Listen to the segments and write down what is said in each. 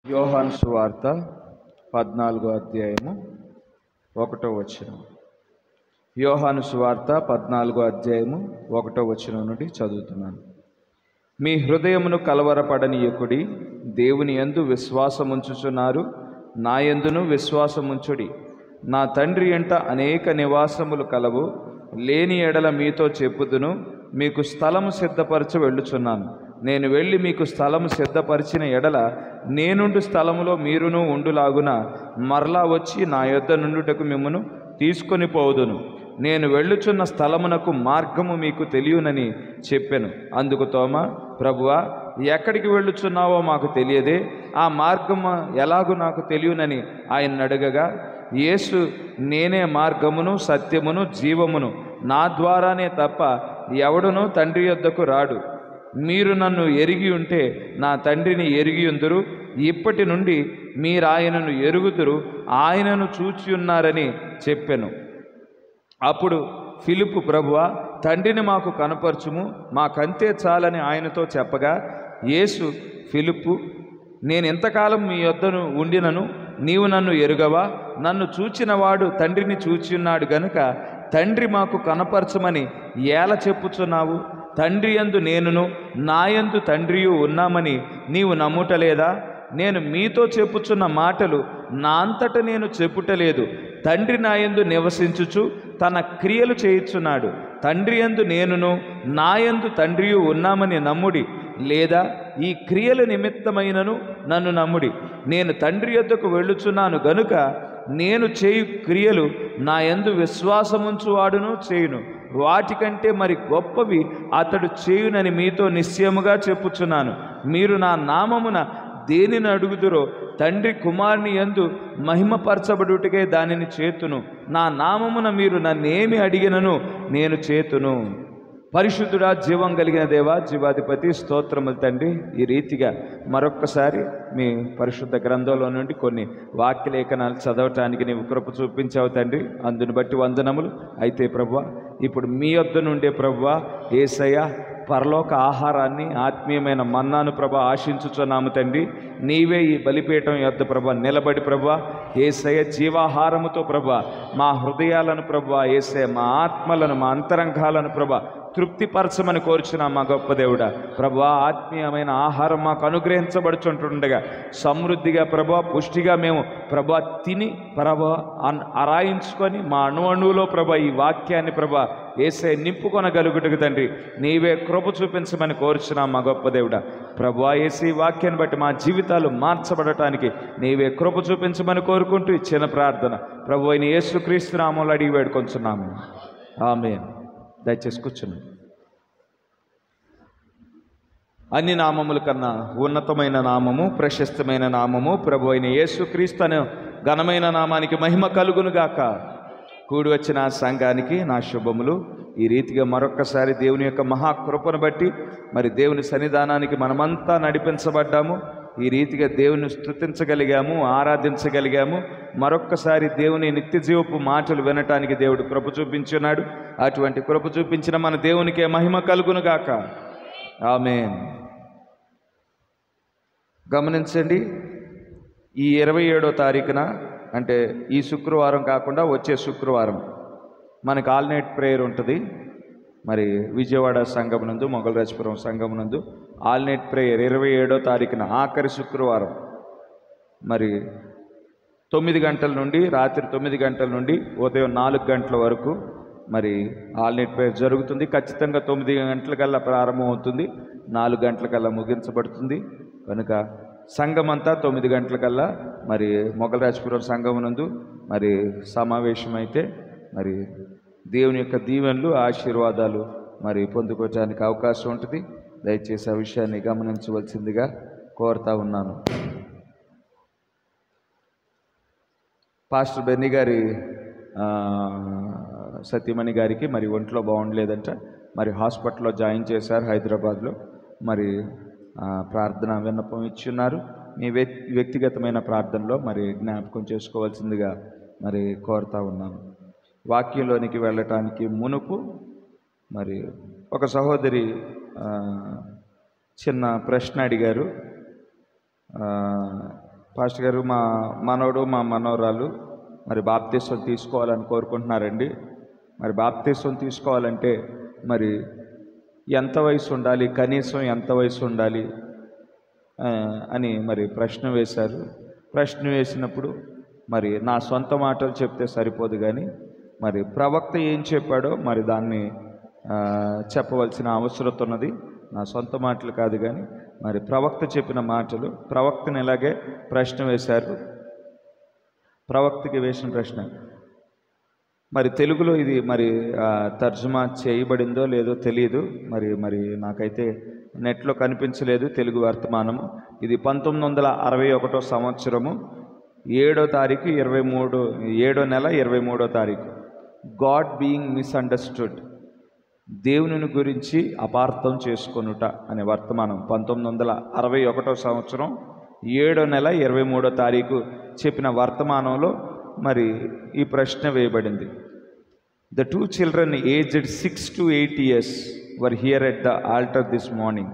యోహాను సువార్త 14వ అధ్యాయము 1వ వచనం. యోహాను సువార్త 14వ అధ్యాయము 1వ వచనం నుండి చదువుతున్నాను. మీ హృదయమును కలవరపడనీయకుడి, దేవుని యందు విశ్వాసముంచుచున్నారు, నా యందును విశ్వాసముంచుడి. నా తండ్రి ఎంట అనేక నివాసములు కలవు, లేని ఎడల మీతో చెప్పుదును, మీకు స్థలము సిద్ధపరచ వెళ్ళుచున్నాను. నేను వెళ్ళి మీకు స్థలము సిద్ధపరిచిన ఎడల నేనుండు స్థలములో మీరును ఉండులాగున మరలా వచ్చి నా యొద్ద నుండుటకు మిమ్మును తీసుకొని పోవుదును. నేను వెళ్ళుచున్న స్థలమునకు మార్గము మీకు తెలియనని చెప్పెను. అందుకు తోమా, ప్రభువా, ఎక్కడికి వెళ్ళుచున్నావో మాకు తెలియదే, ఆ మార్గము ఎలాగూ నాకు తెలియనని ఆయన అడగగా, యేసు, నేనే మార్గమును సత్యమును జీవమును, నా ద్వారానే తప్ప ఎవడునూ తండ్రి యొద్దకు రాడు. మీరు నన్ను ఎరిగి ఉంటే నా తండ్రిని ఎరిగియుందురు, ఇప్పటి నుండి మీరాయనను ఎరుగుదురు, ఆయనను చూచియున్నారని చెప్పెను. అప్పుడు ఫిలిప్పు, ప్రభువా, తండ్రిని మాకు కనపరచుము, మాకంతే చాలని ఆయనతో చెప్పగా, యేసు, ఫిలిప్పు, నేను ఎంతకాలం మీ యొద్దను ఉండినను నీవు నన్ను ఎరుగవా? నన్ను చూచినవాడు తండ్రిని చూచియున్నాడు గనుక తండ్రి మాకు కనపరచమని ఏల చెప్పుచున్నావు? తండ్రి యందు నేనును నా యందు తండ్రియు ఉన్నామని నీవు నమ్ముటలేదా? నేను మీతో చెప్పుచున్న మాటలు నా అంతట నేను చెప్పుటలేదు, తండ్రి నా యందు నివసించుచు తన క్రియలు చేయుచున్నాడు. తండ్రి యందు నేనును నా యందు తండ్రియు ఉన్నామని నమ్ముడి, లేదా ఈ క్రియల నిమిత్తమైనను నన్ను నమ్ముడి. నేను తండ్రి యొద్దకు వెళ్ళుచున్నాను గనుక నేను చేయు క్రియలు నా యందు విశ్వాసముంచువాడును చేయును, వాటికంటే మరి గొప్పవి అతడు చేయునని మీతో నిశ్చయముగా చెప్పుచున్నాను. మీరు నా నామమున దేనిని అడుగుదురో తండ్రి కుమారుని యందు మహిమపరచబడుటకే దానిని చేతును. నా నామమున మీరు నన్నేమి అడిగినను నేను చేతును. పరిశుద్ధుడా, జీవం కలిగిన దేవా, జీవాధిపతి, స్తోత్రములు తండ్రి. ఈ రీతిగా మరొక్కసారి మీ పరిశుద్ధ గ్రంథంలో నుండి కొన్ని వాక్యలేఖనాలు చదవటానికి నీవు కృప చూపించావు తండ్రి, అందుని బట్టి వందనములు. అయితే ప్రభువా, ఇప్పుడు మీ యొద్ద నుండే ప్రభువా యేసయ్య పరలోక ఆహారాన్ని, ఆత్మీయమైన మన్నాను ప్రభా ఆశించుచున్నాము తండ్రి. నీవే ఈ బలిపీఠం యొద్ద ప్రభా నిలబడి ప్రభా యేసయ్య జీవాహారముతో ప్రభా మా హృదయాలను ప్రభా యేసయ్య మా ఆత్మలను, మా అంతరంగాలను ప్రభా తృప్తిపరచమని కోరుచున్నా మా గొప్ప దేవుడా. ప్రభా, ఆత్మీయమైన ఆహారం మాకు అనుగ్రహించబడుచుంటుండగా సమృద్ధిగా ప్రభా పుష్టిగా మేము ప్రభా తిని ప్రభా అరాయించుకొని మా అణువులో ప్రభా ఈ వాక్యాన్ని ప్రభా యేసే నింపుకొనగలుగుటకు తండ్రి నీవే కృప చూపించమని కోరుచున్నా మా గొప్ప దేవుడా. ప్రభా, యేసే వాక్యాన్ని బట్టి మా జీవితాలు మార్చబడటానికి నీవే కృప చూపించమని కోరుకుంటూ ఇచ్చిన ప్రార్థన ప్రభు అయిన యేసుక్రీస్తు నామములో అడిగి వేడుకొంచున్నాము. ఆమేన్. దయచేసి కూర్చున్నాను. అన్ని నామముల కన్నా ఉన్నతమైన నామము, ప్రశస్తమైన నామము ప్రభు అయిన యేసుక్రీస్తు అనే ఘనమైన నామానికి మహిమ కలుగునుగాక. కూడి వచ్చిన సంఘానికి నా శుభములు. ఈ రీతిగా మరొక్కసారి దేవుని యొక్క మహాకృపను బట్టి మరి దేవుని సన్నిధానానికి మనమంతా నడిపించబడ్డాము. ఈ రీతిగా దేవుని స్తుతించగలిగాము, ఆరాధించగలిగాము. మరొక్కసారి దేవుని నిత్య జీవపు మాటలు వినటానికి దేవుడు కృప చూపించున్నాడు. అటువంటి కృప చూపించిన మన దేవునికే మహిమ కలుగునుగాక. ఆమేన్. గమనించండి, ఈ 27వ తారీఖున అంటే ఈ శుక్రవారం కాకుండా వచ్చే శుక్రవారం మనకు ఆల్నైట్ ప్రేయర్ ఉంటుంది. మరి విజయవాడ సంఘమునందు, మొగలరాజపురం సంఘమునందు ఆల్నైట్ ప్రేయర్ 27వ తారీఖున ఆఖరి శుక్రవారం మరి 9 గంటల నుండి రాత్రి 9 గంటల నుండి ఉదయం 4 గంటల వరకు మరి ఆల్నైట్ ప్రేయర్ జరుగుతుంది. ఖచ్చితంగా 9 గంటలకల్లా ప్రారంభం అవుతుంది, 4 గంటలకల్లా ముగించబడుతుంది. కనుక సంఘమంతా 9 గంటలకల్లా మరి మొగలరాజపురం సంఘమునందు మరి సమావేశమైతే మరి దేవుని యొక్క దీవెనలు, ఆశీర్వాదాలు మరి పొందుకోవడానికి అవకాశం ఉంటుంది. దయచేసి ఆ విషయాన్ని గమనించవలసిందిగా కోరుతా ఉన్నాను. పాస్టర్ బెన్నీ గారి సతీమణి గారికి మరి ఒంట్లో బాగుండలేదంట, మరి హాస్పిటల్లో జాయిన్ చేశారు హైదరాబాద్లో. మరి ప్రార్థన విన్నపం ఇచ్చున్నారు. మీ వ్యక్తిగతమైన ప్రార్థనలో మరి జ్ఞాపకం చేసుకోవాల్సిందిగా మరి కోరుతా ఉన్నాను. వాక్యంలోనికి వెళ్ళటానికి మునుపు మరి ఒక సహోదరి చిన్న ప్రశ్న అడిగారు. పాస్టర్ గారు, మా మనవడు మా మనవరాలు మరి బాప్తిస్వం తీసుకోవాలని కోరుకుంటున్నారండి. మరి బాప్తిస్వం తీసుకోవాలంటే మరి ఎంత వయసు ఉండాలి, కనీసం ఎంత వయసు ఉండాలి అని మరి ప్రశ్న వేశారు. ప్రశ్న వేసినప్పుడు మరి నా సొంత మాటలు చెప్తే సరిపోదు, కానీ మరి ప్రవక్త ఏం చెప్పాడో మరి దాన్ని చెప్పవలసిన అవసరం ఉన్నది. నా సొంత మాటలు కాదు, కానీ మరి ప్రవక్త చెప్పిన మాటలు. ప్రవక్తని ఇలాగే ప్రశ్న వేశారు. ప్రవక్తకి వేసిన ప్రశ్న మరి తెలుగులో ఇది మరి తర్జుమా చేయబడిందో లేదో తెలియదు, మరి నాకైతే నెట్లో కనిపించలేదు తెలుగు వర్తమానము. ఇది 1961 సంవత్సరము 7వ తారీఖు 7వ నెల 23వ తారీఖు. గాడ్ బీయింగ్ మిస్అండర్స్టూడ్, దేవుని గురించి అపార్థం చేసుకొనుట అనే వర్తమానం 1961 సంవత్సరం 7వ నెల 23వ తారీఖు చెప్పిన వర్తమానంలో మరి ఈ ప్రశ్న వేయబడింది. The 2 children aged 6 to 8 years were here at the altar this morning.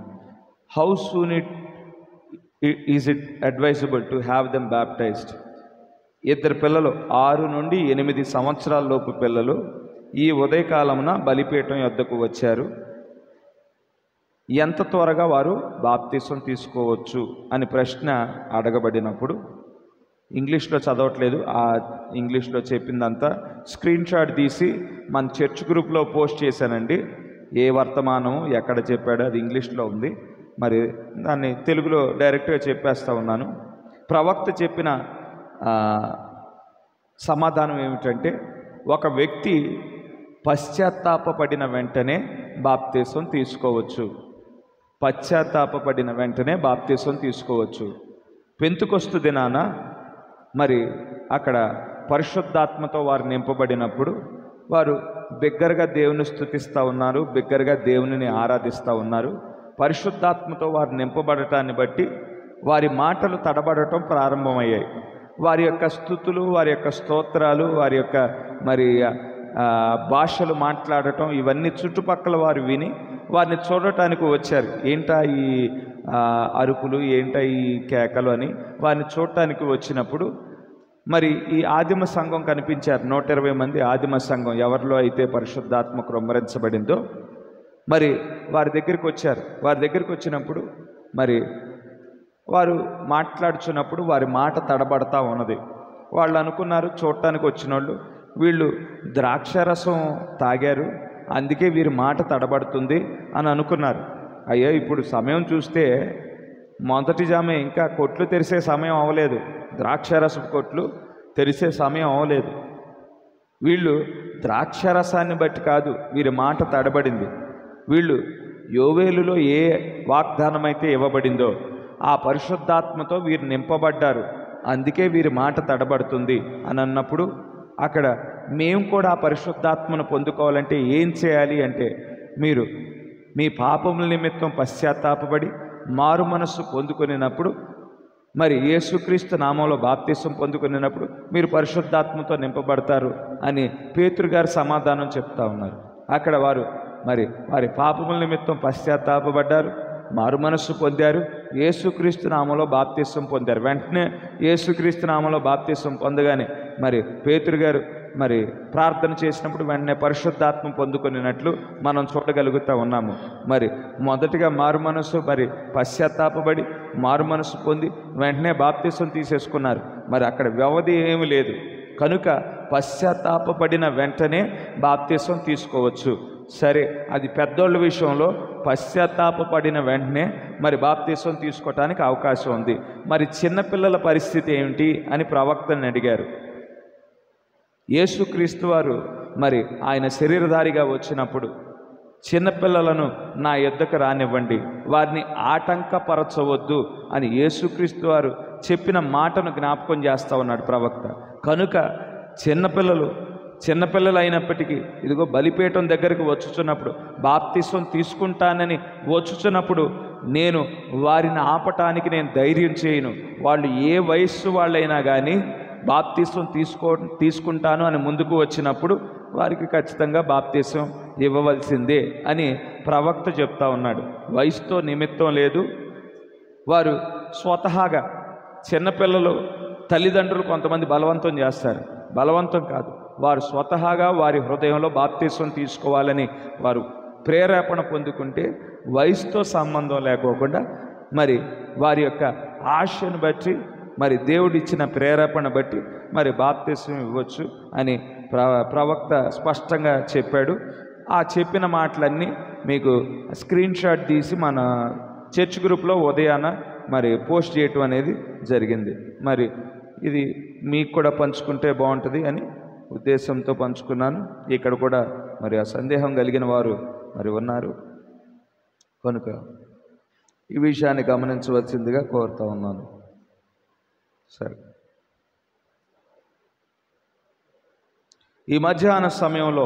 How soon is it advisable to have them baptized? ఇద్దరు పిల్లలు 6 నుండి 8 సంవత్సరాల లోపు పిల్లలు ఈ ఉదయకాలమున బలిపీఠం యొద్దకు వచ్చారు. ఎంత త్వరగా వారు బాప్తిసం తీసుకోవచ్చు అని ప్రశ్న అడగబడినప్పుడు, ఇంగ్లీష్లో చదవట్లేదు, ఆ ఇంగ్లీష్లో చెప్పిందంతా స్క్రీన్ షాట్ తీసి మన చర్చ్ గ్రూప్లో పోస్ట్ చేశానండి. ఏ వర్తమానం ఎక్కడ చెప్పాడో అది ఇంగ్లీష్లో ఉంది, మరి దాన్ని తెలుగులో డైరెక్ట్గా చెప్పేస్తూ ఉన్నాను. ప్రవక్త చెప్పిన సమాధానం ఏమిటంటే, ఒక వ్యక్తి పశ్చాత్తాపపడిన వెంటనే బాప్తిసం తీసుకోవచ్చు. పశ్చాత్తాపపడిన వెంటనే బాప్తిసం తీసుకోవచ్చు. పెంతుకొస్తు దినాన మరి అక్కడ పరిశుద్ధాత్మతో వారు నింపబడినప్పుడు వారు బిగ్గరగా దేవుని స్తుతిస్తూ ఉన్నారు, బిగ్గరగా దేవునిని ఆరాధిస్తూ ఉన్నారు. పరిశుద్ధాత్మతో వారు నింపబడటాన్ని బట్టి వారి మాటలు తడబడటం ప్రారంభమయ్యాయి. వారి యొక్క స్తుతులు, వారి యొక్క స్తోత్రాలు, వారి యొక్క మరి భాషలు మాట్లాడటం, ఇవన్నీ చుట్టుపక్కల వారు విని వారిని చూడటానికి వచ్చారు. ఏంటా ఈ అరుపులు, ఏంటా ఈ కేకలు అని వారిని చూడటానికి వచ్చినప్పుడు మరి ఈ ఆదిమ సంఘం కనిపించారు. 120 మంది ఆదిమ సంఘం, ఎవరిలో అయితే పరిశుద్ధాత్మ కృమ్మరించబడిందో మరి వారి దగ్గరికి వచ్చారు. వారి దగ్గరికి వచ్చినప్పుడు మరి వారు మాట్లాడుచున్నప్పుడు వారి మాట తడబడతా ఉన్నది. వాళ్ళు అనుకున్నారు, చూడటానికి వచ్చిన వాళ్ళు, వీళ్ళు ద్రాక్షరసం తాగారు, అందుకే వీరి మాట తడబడుతుంది అని అనుకున్నారు. అయ్యో, ఇప్పుడు సమయం చూస్తే మొదటి జామే, ఇంకా కొట్లు తెరిసే సమయం అవ్వలేదు, ద్రాక్షరసపు కొట్లు తెరిసే సమయం అవ్వలేదు. వీళ్ళు ద్రాక్షరసాన్ని బట్టి కాదు వీరి మాట తడబడింది. వీళ్ళు యోవేలులో ఏ వాగ్దానం అయితే ఇవ్వబడిందో ఆ పరిశుద్ధాత్మతో వీరు నింపబడ్డారు, అందుకే వీరి మాట తడబడుతుంది అని అన్నప్పుడు, అక్కడ మేము కూడా ఆ పరిశుద్ధాత్మను పొందుకోవాలంటే ఏం చేయాలి అంటే, మీరు మీ పాపముల నిమిత్తం పశ్చాత్తాపపడి మారు మనస్సు పొందుకొనినప్పుడు, మరి యేసుక్రీస్తు నామంలో బాప్తిసం పొందుకొనినప్పుడు మీరు పరిశుద్ధాత్మతో నింపబడతారు అని పేతురు గారు సమాధానం చెప్తా ఉన్నారు. అక్కడ వారు మరి వారి పాపముల నిమిత్తం పశ్చాత్తాపపడ్డారు, మారు మనస్సు పొందారు, యేసుక్రీస్తు నామంలో బాప్తిసం పొందారు. వెంటనే యేసుక్రీస్తు నామంలో బాప్తిసం పొందగానే మరి పేతురు గారు మరి ప్రార్థన చేసినప్పుడు వెంటనే పరిశుద్ధాత్మ పొందుకొనినట్లు మనం చూడగలుగుతూ ఉన్నాము. మరి మొదటిగా మారు మనసు, మరి పశ్చాత్తాపబడి మారు మనసు పొంది వెంటనే బాప్తిసం తీసేసుకున్నారు. మరి అక్కడ వ్యవధి ఏమీ లేదు కనుక పశ్చాత్తాపపడిన వెంటనే బాప్తిసం తీసుకోవచ్చు. సరే, అది పెద్దోళ్ళ విషయంలో పశ్చాత్తాపపడిన వెంటనే మరి బాప్తిసం తీసుకోవటానికి అవకాశం ఉంది. మరి చిన్నపిల్లల పరిస్థితి ఏమిటి అని ప్రవక్తని అడిగారు. యేసుక్రీస్తు వారు మరి ఆయన శరీరధారిగా వచ్చినప్పుడు చిన్నపిల్లలను నా యొద్దకు రానివ్వండి, వారిని ఆటంకపరచవద్దు అని యేసుక్రీస్తు వారు చెప్పిన మాటను జ్ఞాపకం చేస్తూ ఉన్నాడు ప్రవక్త. కనుక చిన్నపిల్లలు అయినప్పటికీ ఇదిగో బలిపీఠం దగ్గరికి వచ్చుచున్నప్పుడు, బాప్తిసం తీసుకుంటానని వచ్చుచున్నప్పుడు నేను వారిని ఆపటానికి నేను ధైర్యం చేయను. వాళ్ళు ఏ వయస్సు వాళ్ళైనా కానీ బాప్తిసం తీసుకుంటాను అని ముందుకు వచ్చినప్పుడు వారికి ఖచ్చితంగా బాప్తిసం ఇవ్వవలసిందే అని ప్రవక్త చెప్తా ఉన్నాడు. వయసుతో నిమిత్తం లేదు. వారు స్వతహాగా చిన్నపిల్లలు తల్లిదండ్రులు కొంతమంది బలవంతం చేస్తారు. బలవంతం కాదు, వారు స్వతహాగా వారి హృదయంలో బాప్తిస్వం తీసుకోవాలని వారు ప్రేరేపణ పొందుకుంటే వయసుతో సంబంధం లేకోకుండా మరి వారి యొక్క ఆశను బట్టి మరి దేవుడిచ్చిన ప్రేరేపణ బట్టి మరి బాప్తిస్వం ఇవ్వచ్చు అని ప్రవక్త స్పష్టంగా చెప్పాడు. ఆ చెప్పిన మాటలన్నీ మీకు స్క్రీన్ షాట్ తీసి మన చర్చ్ గ్రూప్లో ఉదయాన మరి పోస్ట్ చేయటం అనేది జరిగింది. మరి ఇది మీకు కూడా పంచుకుంటే బాగుంటుంది అని ఉద్దేశంతో పంచుకున్నాను. ఇక్కడ కూడా మరి ఆ సందేహం కలిగిన వారు మరి ఉన్నారు కనుక ఈ విషయాన్ని గమనించవలసిందిగా కోరుతా ఉన్నాను. సరే, ఈ మధ్యాహ్న సమయంలో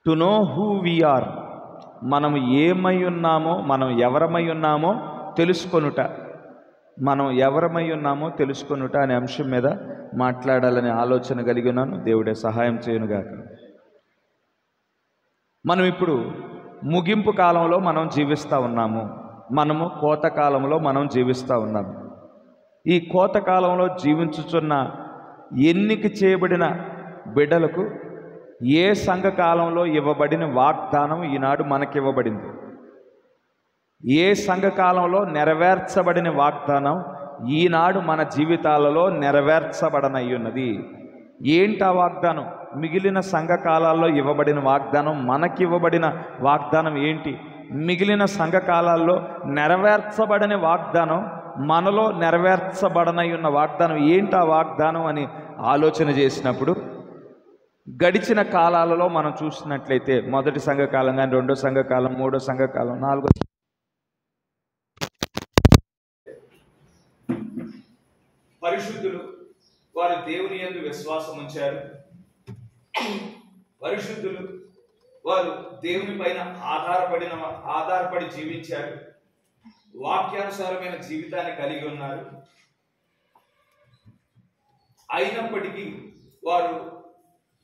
to know who we are, మనం ఏమై ఉన్నామో, మనం ఎవరమై ఉన్నామో తెలుసుకొనుట, మనం ఎవరమై ఉన్నామో తెలుసుకొనుట అనే అంశం మీద మాట్లాడాలనే ఆలోచన కలిగి ఉన్నాను. దేవుడే సహాయం చేయనుగాక. మనం ఇప్పుడు ముగింపు కాలంలో మనం జీవిస్తూ ఉన్నాము. మనము కోతకాలంలో మనం జీవిస్తూ ఉన్నాము. ఈ కోతకాలంలో జీవించుచున్న ఎన్నిక చేయబడిన బిడ్డలకు ఏ సంఘకాలంలో ఇవ్వబడిన వాగ్దానం ఈనాడు మనకివ్వబడింది. ఏ సంఘకాలంలో నెరవేర్చబడిన వాగ్దానం ఈనాడు మన జీవితాలలో నెరవేర్చబడనయ్యున్నది. ఏంటి ఆ వాగ్దానం? మిగిలిన సంఘకాలాల్లో ఇవ్వబడిన వాగ్దానం, మనకివ్వబడిన వాగ్దానం ఏంటి? మిగిలిన సంఘకాలాల్లో నెరవేర్చబడని వాగ్దానం, మనలో నెరవేర్చబడనయ్యున్న వాగ్దానం ఏంటి ఆ వాగ్దానం అని ఆలోచన చేసినప్పుడు గడిచిన కాలాలలో మనం చూసినట్లయితే మొదటి సంఘకాలం కానీ, రెండో సంఘకాలం, మూడో సంఘకాలం, నాలుగో పరిశుద్ధులు వారు దేవుని యందు విశ్వాసం ఉంచారు. పరిశుద్ధులు వారు దేవుని పైన ఆధారపడి జీవించారు. వాక్యానుసారమైన జీవితాన్ని కలిగి ఉన్నారు. అయినప్పటికీ వారు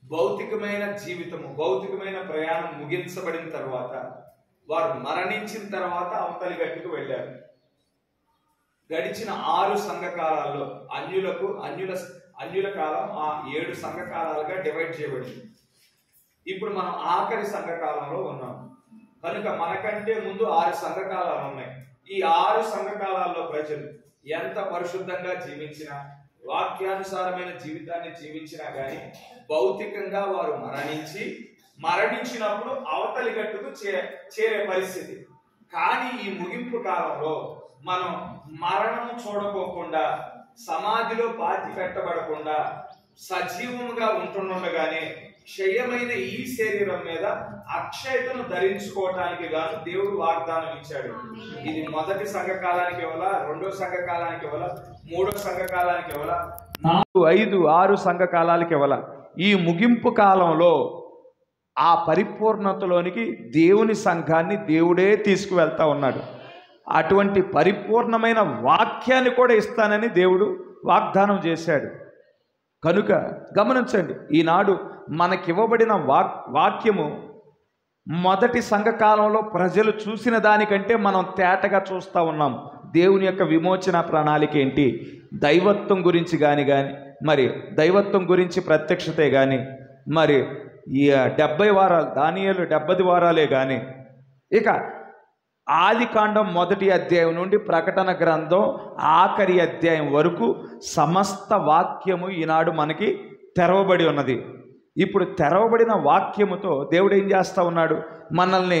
భౌతికమైన జీవితము, భౌతికమైన ప్రయాణం ముగించబడిన తర్వాత, వారు మరణించిన తర్వాత అవతలి గట్టుకు వెళ్ళారు. గడిచిన 6 సంఘకాలాల్లో అన్యుల కాలం ఆ 7 సంఘకాలాలుగా డివైడ్ చేయబడింది. ఇప్పుడు మనం ఆఖరి సంఘకాలంలో ఉన్నాం కనుక మనకంటే ముందు 6 సంఘకాలాలు ఉన్నాయి. ఈ 6 సంఘకాలాల్లో ప్రజలు ఎంత పరిశుద్ధంగా జీవించినా, వాక్యానుసారమైన జీవితాన్ని జీవించినా కానీ భౌతికంగా వారు మరణించినప్పుడు అవతలి గట్టుకు చేరే పరిస్థితి. కానీ ఈ ముగింపు కాలంలో మనం మరణం చూడకోకుండా, సమాధిలో పాతి పెట్టబడకుండా సజీవముగా ఉంటుండగానే క్షయమైన ఈ శరీరం మీద అక్షయతను ధరించుకోవటానికి గాను దేవుడు వాగ్దానం ఇచ్చాడు. ఇది మొదటి సంఘకాలానికి ఇవ్వాలా, రెండో సంఘకాలానికి ఇవ్వాలా, మూడో సంఘకాలానికి ఇవ్వాలా, 4, 5, 6 సంఘకాలానికి ఇవ్వాలా. ఈ ముగింపు కాలంలో ఆ పరిపూర్ణతలోనికి దేవుని సంఘాన్ని దేవుడే తీసుకువెళ్తా ఉన్నాడు. అటువంటి పరిపూర్ణమైన వాక్యాన్ని కూడా ఇస్తానని దేవుడు వాగ్దానం చేశాడు. కనుక గమనించండి, ఈనాడు మనకివ్వబడిన వాక్యము మొదటి సంఘకాలంలో ప్రజలు చూసిన దానికంటే మనం తేటగా చూస్తూ ఉన్నాం. దేవుని యొక్క విమోచన ప్రణాళిక ఏంటి, దైవత్వం గురించి కానీ మరి దైవత్వం గురించి ప్రత్యక్షతే కానీ, మరి ఈ 70 వారాలు, దానియేలు 70 వారాలే కానీ, ఇక ఆదికాండం 1వ అధ్యాయం నుండి ప్రకటన గ్రంథం ఆఖరి అధ్యాయం వరకు సమస్త వాక్యము ఈనాడు మనకి తెరవబడి ఉన్నది. ఇప్పుడు తెరవబడిన వాక్యముతో దేవుడు ఏం చేస్తూ ఉన్నాడు? మనల్ని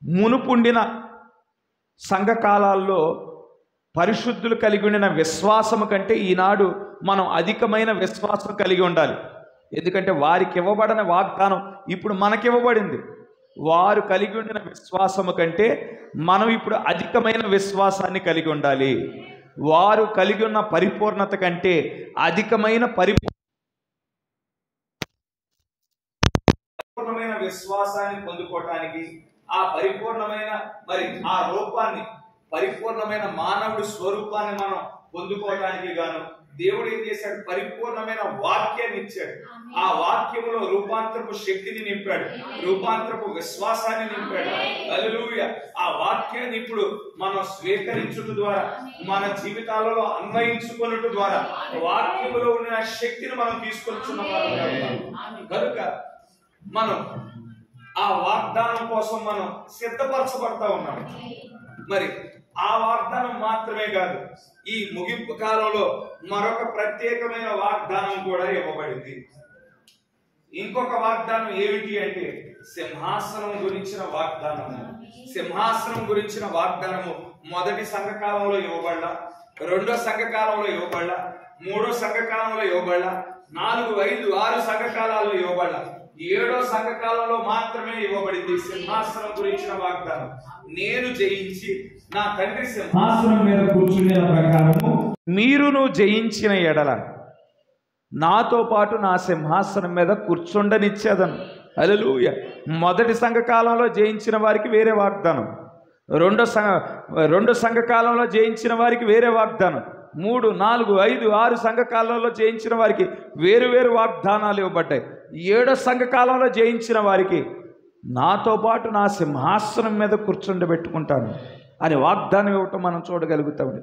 మునుపుండిన సంఘకాలాల్లో పరిశుద్ధులు కలిగి ఉండిన విశ్వాసము కంటే ఈనాడు మనం అధికమైన విశ్వాసం కలిగి ఉండాలి. ఎందుకంటే వారికి ఇవ్వబడిన వాగ్దానం ఇప్పుడు మనకివ్వబడింది. వారు కలిగి ఉండిన విశ్వాసము కంటే మనం ఇప్పుడు అధికమైన విశ్వాసాన్ని కలిగి ఉండాలి. వారు కలిగి ఉన్న పరిపూర్ణత కంటే అధికమైన పరిపూర్ణమైన విశ్వాసాన్ని పొందుకోవటానికి, ఆ పరిపూర్ణమైన మరి ఆ రూపాన్ని, పరిపూర్ణమైన మానవుడి స్వరూపాన్ని మనం పొందుకోవటానికి గాను దేవుడు ఏం చేశాడు? పరిపూర్ణమైన వాక్యాన్ని ఇచ్చాడు. ఆ వాక్యములో రూపాంతరపు శక్తిని నింపాడు, రూపాంతరపు విశ్వాసాన్ని నింపాడు. హల్లెలూయా. ఆ వాక్యాన్ని ఇప్పుడు మనం స్వీకరించుట ద్వారా, మన జీవితాలలో అన్వయించుకున్నట్టు ద్వారా వాక్యములో ఉన్న శక్తిని మనం తీసుకొచ్చున్న కనుక మనం ఆ వాగ్దానం కోసం మనం సిద్ధపరచబడతా ఉన్నాం. మరి ఆ వాగ్దానం మాత్రమే కాదు, ఈ ముగింపు కాలంలో మరొక ప్రత్యేకమైన వాగ్దానం కూడా ఇవ్వబడింది. ఇంకొక వాగ్దానం ఏమిటి అంటే సింహాసనం గురించిన వాగ్దానము. సింహాసనం గురించిన వాగ్దానము మొదటి సంఘకాలంలో ఇవ్వబడ్డ, రెండో సంఘకాలంలో ఇవ్వబడ్డ, మూడో సంఘకాలంలో ఇవ్వబడ్డ, 4, 5, 6 సంఘకాలాల్లో ఇవ్వబడ్డ, 7వ సంఘకాలంలో మాత్రమే ఇవ్వబడింది సింహాసనం గురించిన వాగ్దానం. నేను జయించి నా తండ్రి సింహాసనం మీద కూర్చునే ప్రకారము మీరును జయించిన ఎడల నాతో పాటు నా సింహాసనం మీద కూర్చుండనిచ్చేదను. హల్లెలూయా. మొదటి సంఘకాలంలో జయించిన వారికి వేరే వాగ్దానం, రెండో సంఘకాలంలో జయించిన వారికి వేరే వాగ్దానం, 3, 4, 5, 6 సంఘకాలంలో జయించిన వారికి వేరు వాగ్దానాలు ఇవ్వబడ్డాయి. 7వ సంఘకాలంలో జయించిన వారికి నాతో పాటు నా సింహాసనం మీద కూర్చుండబెట్టుకుంటాను అని వాగ్దానం ఇవ్వటం మనం చూడగలుగుతామండి.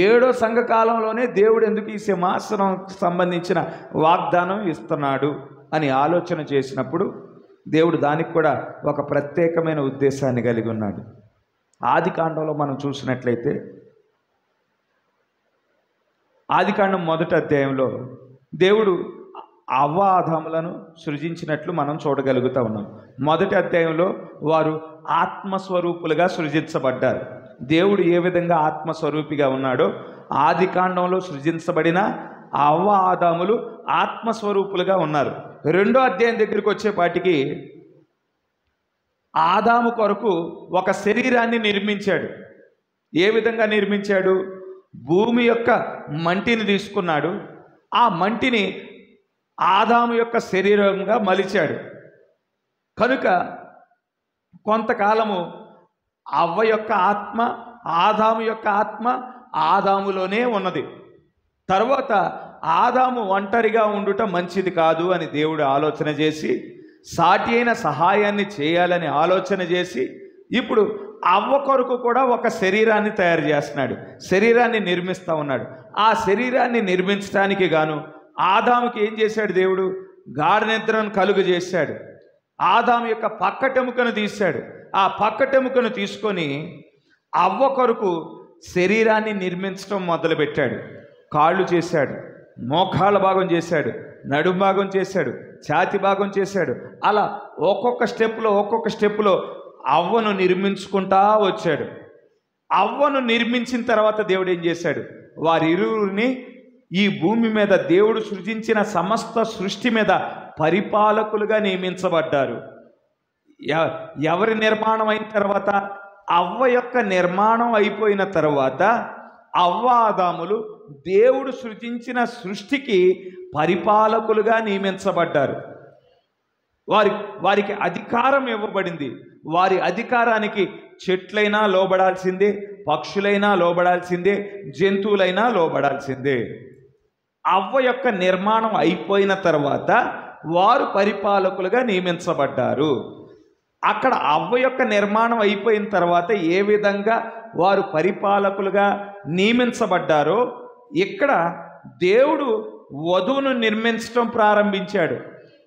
7వ సంఘకాలంలోనే దేవుడు ఎందుకు ఈ సింహాసనం సంబంధించిన వాగ్దానం ఇస్తున్నాడు అని ఆలోచన చేసినప్పుడు దేవుడు దానికి కూడా ఒక ప్రత్యేకమైన ఉద్దేశాన్ని కలిగి ఉన్నాడు. ఆదికాండంలో మనం చూసినట్లయితే ఆదికాండం 1వ అధ్యాయంలో దేవుడు అవ్వ ఆదాములను సృజించినట్లు మనం చూడగలుగుతూ ఉన్నాం. 1వ అధ్యాయంలో వారు ఆత్మస్వరూపులుగా సృజించబడ్డారు. దేవుడు ఏ విధంగా ఆత్మస్వరూపిగా ఉన్నాడో ఆదికాండంలో సృజించబడిన అవ్వ ఆదాములు ఆత్మస్వరూపులుగా ఉన్నారు. 2వ అధ్యాయం దగ్గరికి వచ్చేపాటికి ఆదాము కొరకు ఒక శరీరాన్ని నిర్మించాడు. ఏ విధంగా నిర్మించాడు? భూమి యొక్క మంటిని తీసుకున్నాడు, ఆ మంటిని ఆదాము యొక్క శరీరంగా మలిచాడు. కనుక కొంతకాలము అవ్వ యొక్క ఆత్మ, ఆదాము యొక్క ఆత్మ ఆదాములోనే ఉన్నది. తర్వాత ఆదాము ఒంటరిగా ఉండుట మంచిది కాదు అని దేవుడు ఆలోచన చేసి సాటి అయిన సహాయాన్ని చేయాలని ఆలోచన చేసి ఇప్పుడు అవ్వ కొరకు కూడా ఒక శరీరాన్ని తయారు చేస్తున్నాడు, శరీరాన్ని నిర్మిస్తూ ఉన్నాడు. ఆ శరీరాన్ని నిర్మించడానికి గాను ఆదాముకి ఏం చేశాడు? దేవుడు గాఢ నిద్రను కలుగు చేశాడు. ఆదాము యొక్క పక్కటెముకను తీశాడు. ఆ పక్కటెముకను తీసుకొని అవ్వ కొరకు శరీరాన్ని నిర్మించడం మొదలుపెట్టాడు. కాళ్ళు చేశాడు, మోకాళ్ళ భాగం చేశాడు, నడుము భాగం చేశాడు, ఛాతి భాగం చేశాడు. అలా ఒక్కొక్క స్టెప్పులో అవ్వను నిర్మించుకుంటా వచ్చాడు. అవ్వను నిర్మించిన తర్వాత దేవుడు ఏం చేశాడు? వారిరువురిని ఈ భూమి మీద దేవుడు సృజించిన సమస్త సృష్టి మీద పరిపాలకులుగా నియమించబడ్డారు. ఎవరి నిర్మాణం అయిన తర్వాత, అవ్వ యొక్క నిర్మాణం అయిపోయిన తర్వాత అవ్వ ఆదాములు దేవుడు సృజించిన సృష్టికి పరిపాలకులుగా నియమించబడ్డారు. వారికి అధికారం ఇవ్వబడింది. వారి అధికారానికి చెట్లైనా లోబడాల్సిందే, పక్షులైనా లోబడాల్సిందే, జంతువులైనా లోబడాల్సిందే. అవ్వ యొక్క నిర్మాణం అయిపోయిన తర్వాత వారు పరిపాలకులుగా నియమించబడ్డారు. అక్కడ అవ్వ యొక్క నిర్మాణం అయిపోయిన తర్వాత ఏ విధంగా వారు పరిపాలకులుగా నియమించబడ్డారో ఇక్కడ దేవుడు వధువును నిర్మించడం ప్రారంభించాడు.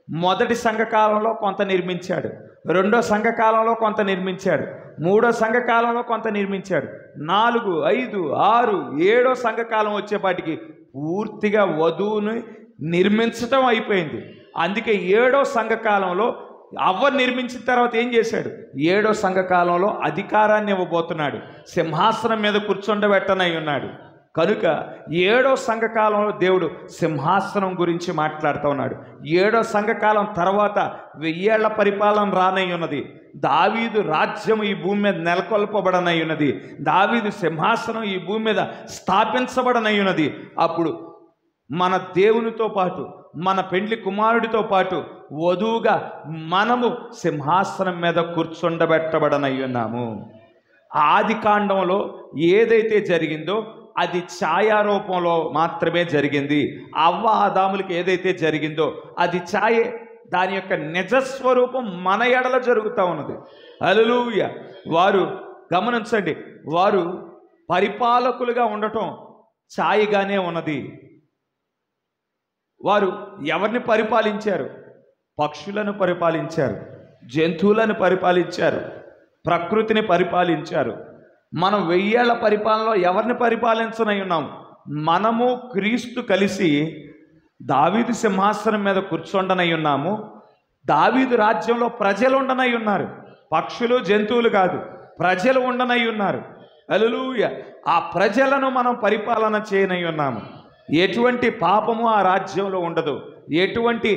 మొదటి సంఘకాలంలో కొంత నిర్మించాడు, రెండో సంఘకాలంలో కొంత నిర్మించాడు, మూడో సంఘకాలంలో కొంత నిర్మించాడు, 4, 5, 6, 7వ సంఘకాలం వచ్చేపాటికి పూర్తిగా వధువుని నిర్మించటం అయిపోయింది. అందుకే 7వ సంఘకాలంలో అవ్వ నిర్మించిన తర్వాత ఏం చేశాడు? 7వ సంఘకాలంలో అధికారాన్ని ఇవ్వబోతున్నాడు, సింహాసనం మీద కూర్చుండబెట్టనై ఉన్నాడు. కనుక 7వ సంఘకాలంలో దేవుడు సింహాసనం గురించి మాట్లాడుతూ ఉన్నాడు. 7వ సంఘకాలం తర్వాత 1000 ఏళ్ల పరిపాలన రానై ఉన్నది. దావీదు రాజ్యం ఈ భూమి మీద నెలకొల్పబడనై ఉన్నది. దావీదు సింహాసనం ఈ భూమి మీద స్థాపించబడనై ఉన్నది. అప్పుడు మన దేవునితో పాటు, మన పెండ్లి కుమారుడితో పాటు వధువుగా మనము సింహాసనం మీద కూర్చుండబెట్టబడనై ఉన్నాము. ఆది కాండంలో ఏదైతే జరిగిందో అది ఛాయారూపంలో మాత్రమే జరిగింది. అవ్వ ఆదాములకి ఏదైతే జరిగిందో అది ఛాయే. దాని యొక్క నిజస్వరూపం మన ఎడల జరుగుతూ ఉన్నది. హల్లెలూయా. వారు గమనించండి, వారు పరిపాలకులుగా ఉండటం ఛాయగానే ఉన్నది. వారు ఎవరిని పరిపాలించారు? పక్షులను పరిపాలించారు, జంతువులను పరిపాలించారు, ప్రకృతిని పరిపాలించారు. మనం 1000 ఏళ్ల పరిపాలనలో ఎవరిని పరిపాలించనై ఉన్నాం? మనము క్రీస్తు కలిసి దావీదు సింహాసనం మీద కూర్చొండనై ఉన్నాము. దావీదు రాజ్యంలో ప్రజలు ఉండనై ఉన్నారు, పక్షులు జంతువులు కాదు, ప్రజలు ఉండనై ఉన్నారు. హల్లెలూయా. ఆ ప్రజలను మనం పరిపాలన చేయనై ఉన్నాము. ఎటువంటి పాపము ఆ రాజ్యంలో ఉండదు, ఎటువంటి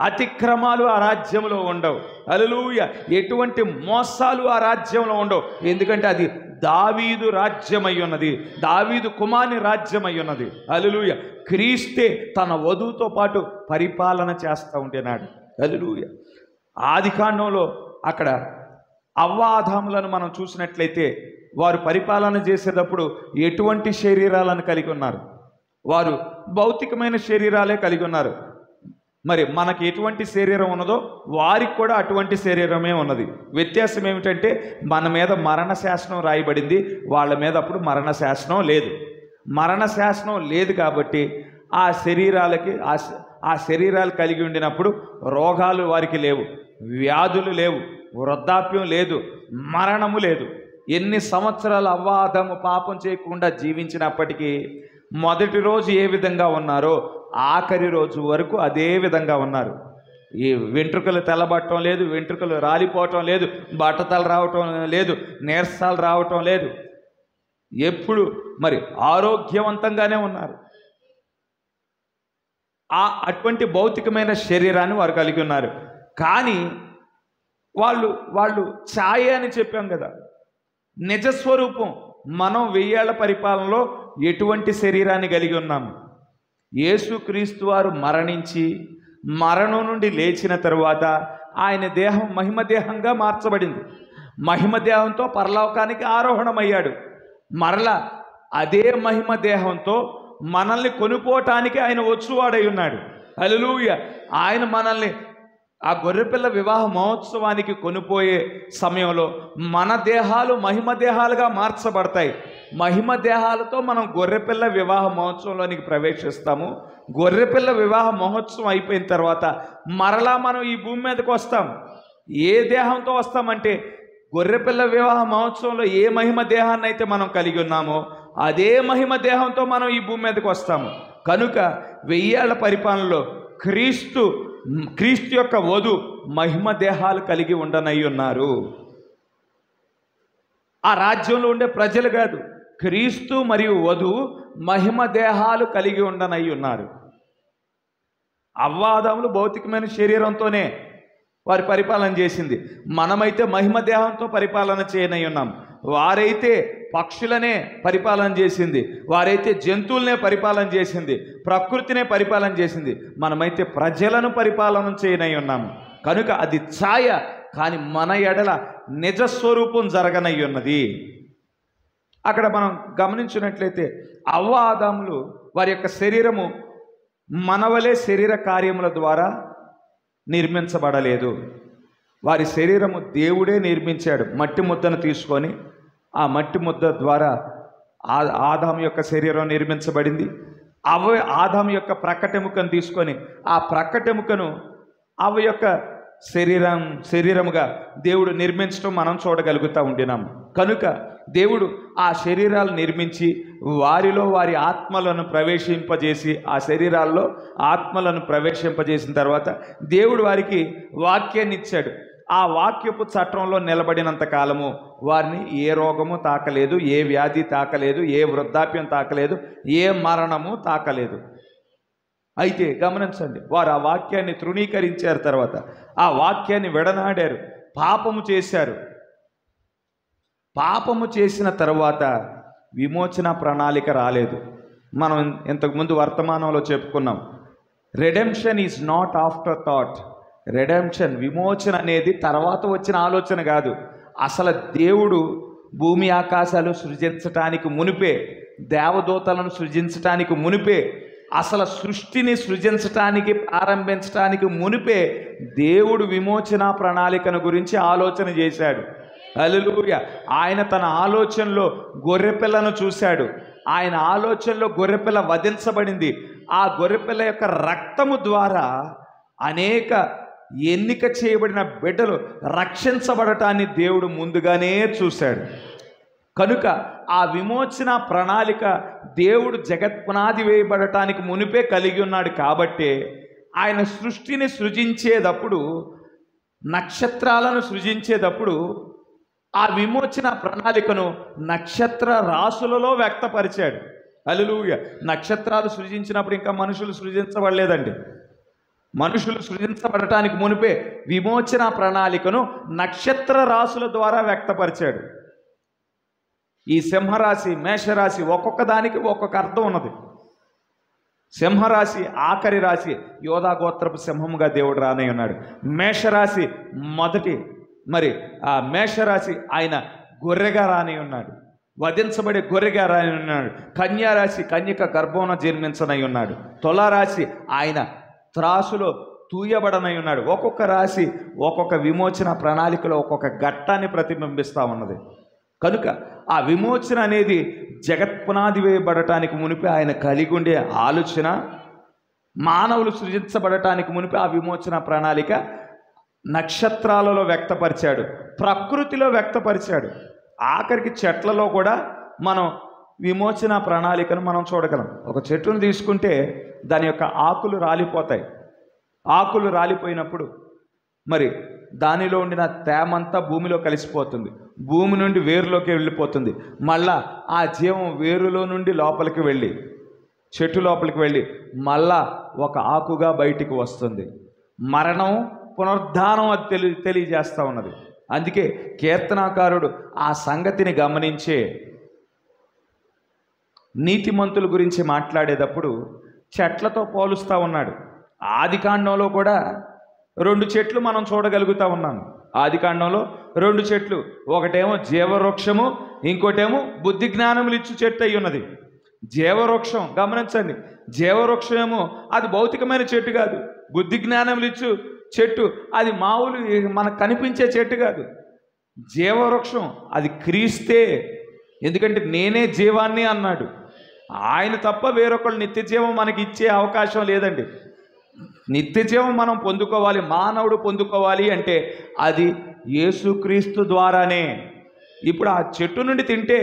అతిక్రమాలు ఆ రాజ్యంలో ఉండవు. హల్లెలూయా. ఎటువంటి మోసాలు ఆ రాజ్యంలో ఉండవు. ఎందుకంటే అది దావీదు రాజ్యమై ఉన్నది, దావీదు కుమారుని రాజ్యమై ఉన్నది. హల్లెలూయా. క్రీస్తే తన వధువుతో పాటు పరిపాలన చేస్తూ ఉంటున్నాడు. హల్లెలూయా. ఆదికాండంలో అక్కడ అవ్వ ఆదాములను మనం చూసినట్లయితే వారు పరిపాలన చేసేటప్పుడు ఎటువంటి శరీరాలను కలిగి ఉన్నారు? వారు భౌతికమైన శరీరాలే కలిగి ఉన్నారు. మనకి ఎటువంటి శరీరం ఉన్నదో వారికి కూడా అటువంటి శరీరమే ఉన్నది. వ్యత్యాసం ఏమిటంటే మన మీద మరణ శాసనం రాయబడింది, వాళ్ళ మీద అప్పుడు మరణ శాసనం లేదు. మరణ శాసనం లేదు కాబట్టి ఆ శరీరాలకి ఆ శరీరాలు కలిగి ఉండినప్పుడు రోగాలు వారికి లేవు, వ్యాధులు లేవు, వృద్ధాప్యం లేదు, మరణము లేదు. ఎన్ని సంవత్సరాలు అవ్వ ఆదాము పాపం చేయకుండా జీవించినప్పటికీ మొదటి రోజు ఏ విధంగా ఉన్నారో ఆఖరి రోజు వరకు అదే విధంగా ఉన్నారు. ఈ వెంట్రుకలు తెల్లబట్టడం లేదు, వెంట్రుకలు రాలిపోవటం లేదు, బట్టతలు రావటం లేదు, నీరసాలు రావటం లేదు. ఎప్పుడు ఆరోగ్యవంతంగానే ఉన్నారు. అటువంటి భౌతికమైన శరీరాన్ని వారు కలిగి ఉన్నారు. కానీ వాళ్ళు ఛాయ అని చెప్పాం కదా, నిజస్వరూపం. మనం 1000 ఏళ్ల పరిపాలనలో ఎటువంటి శరీరాన్ని కలిగి ఉన్నాము? యేసుక్రీస్తు వారు మరణించి మరణం నుండి లేచిన తరువాత ఆయన దేహం మహిమ దేహంగా మార్చబడింది. మహిమ దేహంతో పరలోకానికి ఆరోహణమయ్యాడు. మరలా అదే మహిమ దేహంతో మనల్ని కొనుక్కోవటానికి ఆయన వచ్చువాడై ఉన్నాడు. హల్లెలూయా. ఆయన మనల్ని ఆ గొర్రెపిల్ల వివాహ మహోత్సవానికి కొనిపోయే సమయంలో మన దేహాలు మహిమ దేహాలుగా మార్చబడతాయి. మహిమ దేహాలతో మనం గొర్రెపిల్ల వివాహ మహోత్సవంలోనికి ప్రవేశిస్తాము. గొర్రెపిల్ల వివాహ మహోత్సవం అయిపోయిన తర్వాత మరలా మనం ఈ భూమి మీదకి వస్తాం. ఏ దేహంతో వస్తామంటే గొర్రెపిల్ల వివాహ మహోత్సవంలో ఏ మహిమ దేహాన్ని అయితే మనం కలిగి ఉన్నామో అదే మహిమ దేహంతో మనం ఈ భూమి మీదకి వస్తాము. కనుక 1000 ఏళ్ల పరిపాలనలో క్రీస్తు యొక్క వధు మహిమ దేహాలు కలిగి ఉండనై ఉన్నారు. ఆ రాజ్యంలో ఉండే ప్రజలు కాదు, క్రీస్తు మరియు వధువు మహిమ దేహాలు కలిగి ఉండనై ఉన్నారు. అవ్వ ఆదాములు భౌతికమైన శరీరంతోనే వారి పరిపాలన చేసింది. మనమైతే మహిమ దేహంతో పరిపాలన చేయనై ఉన్నాం. వారైతే పక్షులనే పరిపాలన చేసింది, వారైతే జంతువులనే పరిపాలన చేసింది, ప్రకృతినే పరిపాలన చేసింది. మనమైతే ప్రజలను పరిపాలన చేయనై ఉన్నాము. కనుక అది ఛాయ, కానీ మన ఎడల నిజస్వరూపం జరగనై ఉన్నది. అక్కడ మనం గమనించినట్లయితే అవ్వ ఆదాములు వారి యొక్క శరీరము మనవలే శరీర కార్యముల ద్వారా నిర్మించబడలేదు. వారి శరీరము దేవుడే నిర్మించాడు. మట్టి ముద్దను తీసుకొని ఆ మట్టి ముద్ద ద్వారా ఆదాము యొక్క శరీరం నిర్మించబడింది. ఆదాము యొక్క ప్రక్కటెముకను తీసుకొని ఆ ప్రక్కటెముకను అవ్వ యొక్క శరీరముగా దేవుడు నిర్మించడం మనం చూడగలుగుతూ ఉండినాము. కనుక దేవుడు ఆ శరీరాలు నిర్మించి వారిలో వారి ఆత్మలను ప్రవేశింపజేసి ఆ శరీరాల్లో ఆత్మలను ప్రవేశింపజేసిన తర్వాత దేవుడు వారికి వాక్యాన్ని ఇచ్చాడు. ఆ వాక్యపు చట్టంలో నిలబడినంత కాలము వారిని ఏ రోగము తాకలేదు, ఏ వ్యాధి తాకలేదు, ఏ వృద్ధాప్యం తాకలేదు, ఏ మరణము తాకలేదు. అయితే గమనించండి, వారు ఆ వాక్యాన్ని తృణీకరించారు, తర్వాత ఆ వాక్యాన్ని విడనాడారు, పాపము చేశారు. పాపము చేసిన తర్వాత విమోచన ప్రణాళిక రాలేదు. మనం ఇంతకుముందు వర్తమానంలో చెప్పుకున్నాం, redemption is not after thought. Redemption, విమోచన అనేది తర్వాత వచ్చిన ఆలోచన కాదు. అసలు దేవుడు భూమి ఆకాశాలు సృజించటానికి మునిపే దేవదూతలను సృజించటానికి మునిపే, అసలు సృష్టిని సృజించటానికి ప్రారంభించటానికి మునిపే దేవుడు విమోచన ప్రణాళికను గురించి ఆలోచన చేశాడు. హల్లెలూయా. ఆయన తన ఆలోచనలో గొర్రెపిల్లను చూశాడు. ఆయన ఆలోచనలో గొర్రెపిల్ల వధించబడింది. ఆ గొర్రెపిల్ల యొక్క రక్తము ద్వారా అనేక ఎన్నిక చేయబడిన బిడ్డలు రక్షించబడటాన్ని దేవుడు ముందుగానే చూశాడు. కనుక ఆ విమోచన ప్రణాళిక దేవుడు జగత్పునాది వేయబడటానికి మునిపే కలిగి ఉన్నాడు. కాబట్టి ఆయన సృష్టిని సృజించేటప్పుడు, నక్షత్రాలను సృజించేటప్పుడు ఆ విమోచన ప్రణాళికను నక్షత్ర రాసులలో వ్యక్తపరిచాడు. హల్లెలూయా. నక్షత్రాలు సృజించినప్పుడు ఇంకా మనుషులు సృజించబడలేదండి. మనుషులు సృజించబడటానికి మునిపే విమోచన ప్రణాళికను నక్షత్ర రాసుల ద్వారా వ్యక్తపరిచాడు. ఈ సింహరాశి, మేషరాశి ఒక్కొక్క దానికి ఒక్కొక్క అర్థం ఉన్నది. సింహరాశి ఆఖరి రాశి, యోధా గోత్రపు సింహముగా దేవుడు రానే ఉన్నాడు. మేషరాశి మొదటి, మరి ఆ మేషరాశి ఆయన గొర్రెగా రాని ఉన్నాడు, వధించబడే గొర్రెగా రాని ఉన్నాడు. కన్యారాశి కన్యక గర్భమున జన్మించనై ఉన్నాడు. తులారాశి ఆయన త్రాసులో తూయబడనై ఉన్నాడు. ఒక్కొక్క రాశి ఒక్కొక్క విమోచన ప్రణాళికలో ఒక్కొక్క ఘట్టాన్ని ప్రతిబింబిస్తూ ఉన్నది. కనుక ఆ విమోచన అనేది జగత్పునాది వేయబడటానికి మునిపే ఆయన కలిగి ఉండే ఆలోచన, మానవులు సృజించబడటానికి మునిపే ఆ విమోచన ప్రణాళిక నక్షత్రాలలో వ్యక్తపరిచాడు, ప్రకృతిలో వ్యక్తపరిచాడు. ఆఖరికి చెట్లలో కూడా మనం విమోచన ప్రణాళికను మనం చూడగలం. ఒక చెట్టును తీసుకుంటే దాని యొక్క ఆకులు రాలిపోతాయి. ఆకులు రాలిపోయినప్పుడు మరి దానిలో ఉండిన తేమంతా భూమిలో కలిసిపోతుంది. భూమి నుండి వేరులోకి వెళ్ళిపోతుంది. మళ్ళా ఆ జీవం వేరులో నుండి లోపలికి వెళ్ళి, చెట్టు లోపలికి వెళ్ళి మళ్ళా ఒక ఆకుగా బయటికి వస్తుంది. మరణం, పునరుద్ధానం అది తెలియజేస్తూ ఉన్నది. అందుకే కీర్తనాకారుడు ఆ సంగతిని గమనించే నీతిమంతుల గురించి మాట్లాడేటప్పుడు చెట్లతో పోలుస్తూ ఉన్నాడు. ఆదికాండంలో కూడా 2 చెట్లు మనం చూడగలుగుతూ ఉన్నాం. ఆదికాండంలో 2 చెట్లు, ఒకటేమో జీవవృక్షము, ఇంకోటేమో బుద్ధి జ్ఞానములు ఇచ్చు చెట్టు అయి ఉన్నది. జీవవృక్షం గమనించండి, జీవవృక్షం ఏమో అది భౌతికమైన చెట్టు కాదు. బుద్ధి జ్ఞానములు ఇచ్చు చెట్టు అది మామూలు మనకు కనిపించే చెట్టు కాదు. జీవవృక్షం అది క్రీస్తే. ఎందుకంటే నేనే జీవాన్ని అన్నాడు. ఆయన తప్ప వేరొకళ్ళు నిత్య జీవం మనకి ఇచ్చే అవకాశం లేదండి. నిత్య జీవం మనం పొందుకోవాలి, మానవుడు పొందుకోవాలి అంటే అది యేసుక్రీస్తు ద్వారానే. ఇప్పుడు ఆ చెట్టు నుండి తింటే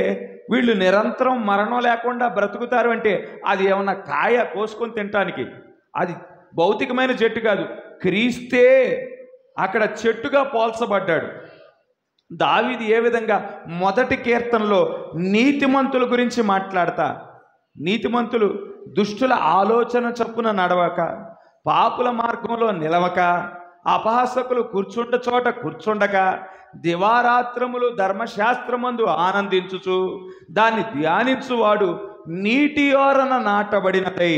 వీళ్ళు నిరంతరం మరణం లేకుండా బ్రతుకుతారు అంటే అది ఏమన్నా కాయ కోసుకొని తినటానికి, అది భౌతికమైన చెట్టు కాదు, క్రీస్తే అక్కడ చెట్టుగా పోల్చబడ్డాడు. దావీదు ఏ విధంగా మొదటి కీర్తనలో నీతిమంతుల గురించి మాట్లాడతా, నీతిమంతులు దుష్టుల ఆలోచన చొప్పున నడవక, పాపుల మార్గంలో నిలవక, అపహాసకులు కూర్చుండ చోట కూర్చుండక, దివారాత్రములు ధర్మశాస్త్రమందు ఆనందించుచు దాన్ని ధ్యానించువాడు నీటియోరన నాటబడినదై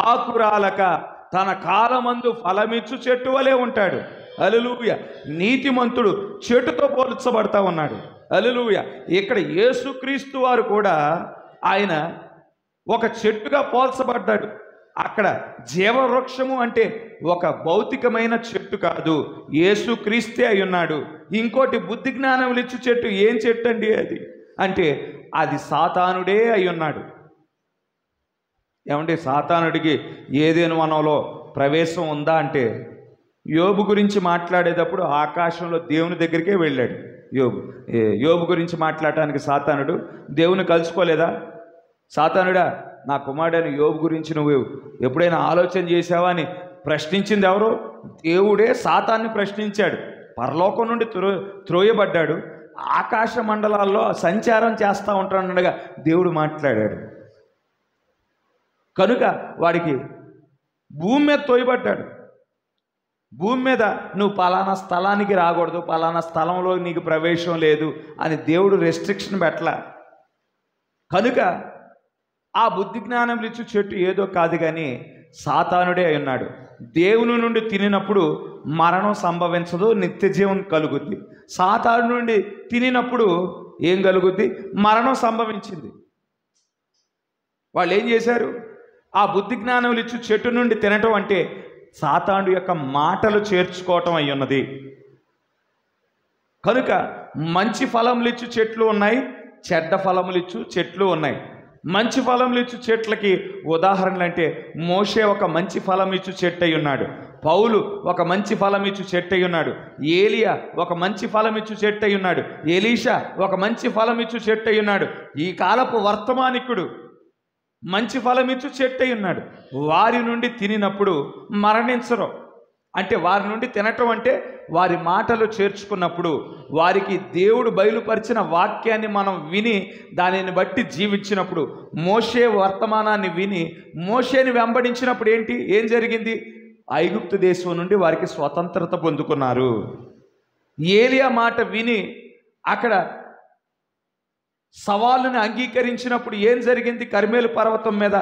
ఆకురాలక తన కాలమందు ఫలమిచ్చు చెట్టు వలె ఉంటాడు. హల్లెలూయా. నీతిమంతుడు చెట్టుతో పోల్చబడతా ఉన్నాడు. హల్లెలూయా. ఇక్కడ యేసుక్రీస్తు వారు కూడా ఆయన ఒక చెట్టుగా పోల్చబడ్డాడు. అక్కడ జీవవృక్షము అంటే ఒక భౌతికమైన చెట్టు కాదు, యేసుక్రీస్తే అయి ఉన్నాడు. ఇంకోటి బుద్ధి జ్ఞానములు ఇచ్చు చెట్టు, ఏం చెట్టు అండి అది అంటే అది సాతానుడే అయి ఉన్నాడు. ఏమంటే సాతానుడికి ఏదేను వనంలో ప్రవేశం ఉందా అంటే, యోబు గురించి మాట్లాడేటప్పుడు ఆకాశంలో దేవుని దగ్గరికే వెళ్ళాడు యోబు గురించి మాట్లాడటానికి. సాతానుడు దేవుని కలుసుకోలేదా? సాతానుడా, నా కుమారుడైన యోబు గురించి నువ్వు ఎప్పుడైనా ఆలోచన చేశావా అని ప్రశ్నించింది ఎవరు? దేవుడే సాతాన్ని ప్రశ్నించాడు. పరలోకం నుండి త్రోయబడ్డాడు, ఆకాశ మండలాల్లో సంచారం చేస్తూ ఉంటాడనగా దేవుడు మాట్లాడాడు. కనుక వాడికి భూమి మీద తోయబడ్డాడు. భూమి మీద నువ్వు పలానా స్థలానికి రాకూడదు, పలానా స్థలంలో నీకు ప్రవేశం లేదు అని దేవుడు రెస్ట్రిక్షన్ పెట్టలా. కనుక ఆ బుద్ధి జ్ఞానం ఇచ్చు చెట్టు ఏదో కాదు కానీ సాతానుడే అయి ఉన్నాడు. దేవుని నుండి తినినప్పుడు మరణం సంభవించదు, నిత్య జీవం కలుగుద్ది. సాతాను నుండి తినినప్పుడు ఏం కలుగుద్ది? మరణం సంభవించింది. వాళ్ళు ఏం చేశారు? ఆ బుద్ధి జ్ఞానములు ఇచ్చు చెట్టు నుండి తినటం అంటే సాతాను యొక్క మాటలు చేర్చుకోవటం అయి ఉన్నది. కనుక మంచి ఫలములు ఇచ్చు చెట్లు ఉన్నాయి, చెడ్డ ఫలములు ఇచ్చు చెట్లు ఉన్నాయి. మంచి ఫలములు ఇచ్చు చెట్లకి ఉదాహరణలు అంటే మోషే ఒక మంచి ఫలం ఇచ్చు చెట్టు అయి ఉన్నాడు, పౌలు ఒక మంచి ఫలం ఇచ్చు చెట్టు అయి ఉన్నాడు, ఏలియా ఒక మంచి ఫలం ఇచ్చు చెట్టు అయి ఉన్నాడు, ఎలీషా ఒక మంచి ఫలం ఇచ్చు చెట్టు అయి ఉన్నాడు. ఈ కాలపు వర్తమానికుడు మంచి ఫలం ఇచ్చు చెట్టు అయి ఉన్నాడు. వారి నుండి తినినప్పుడు మరణించరు. అంటే వారి నుండి తినటం అంటే వారి మాటలు చేర్చుకున్నప్పుడు, వారికి దేవుడు బయలుపరిచిన వాక్యాన్ని మనం విని దానిని బట్టి జీవించినప్పుడు, మోషే వర్తమానాన్ని విని మోషేని వెంబడించినప్పుడు ఏం జరిగింది? ఐగుప్తు దేశం నుండి వారికి స్వతంత్రత పొందుకున్నారు. ఏలియా మాట విని అక్కడ సవాలుని అంగీకరించినప్పుడు ఏం జరిగింది? కర్మేలు పర్వతం మీద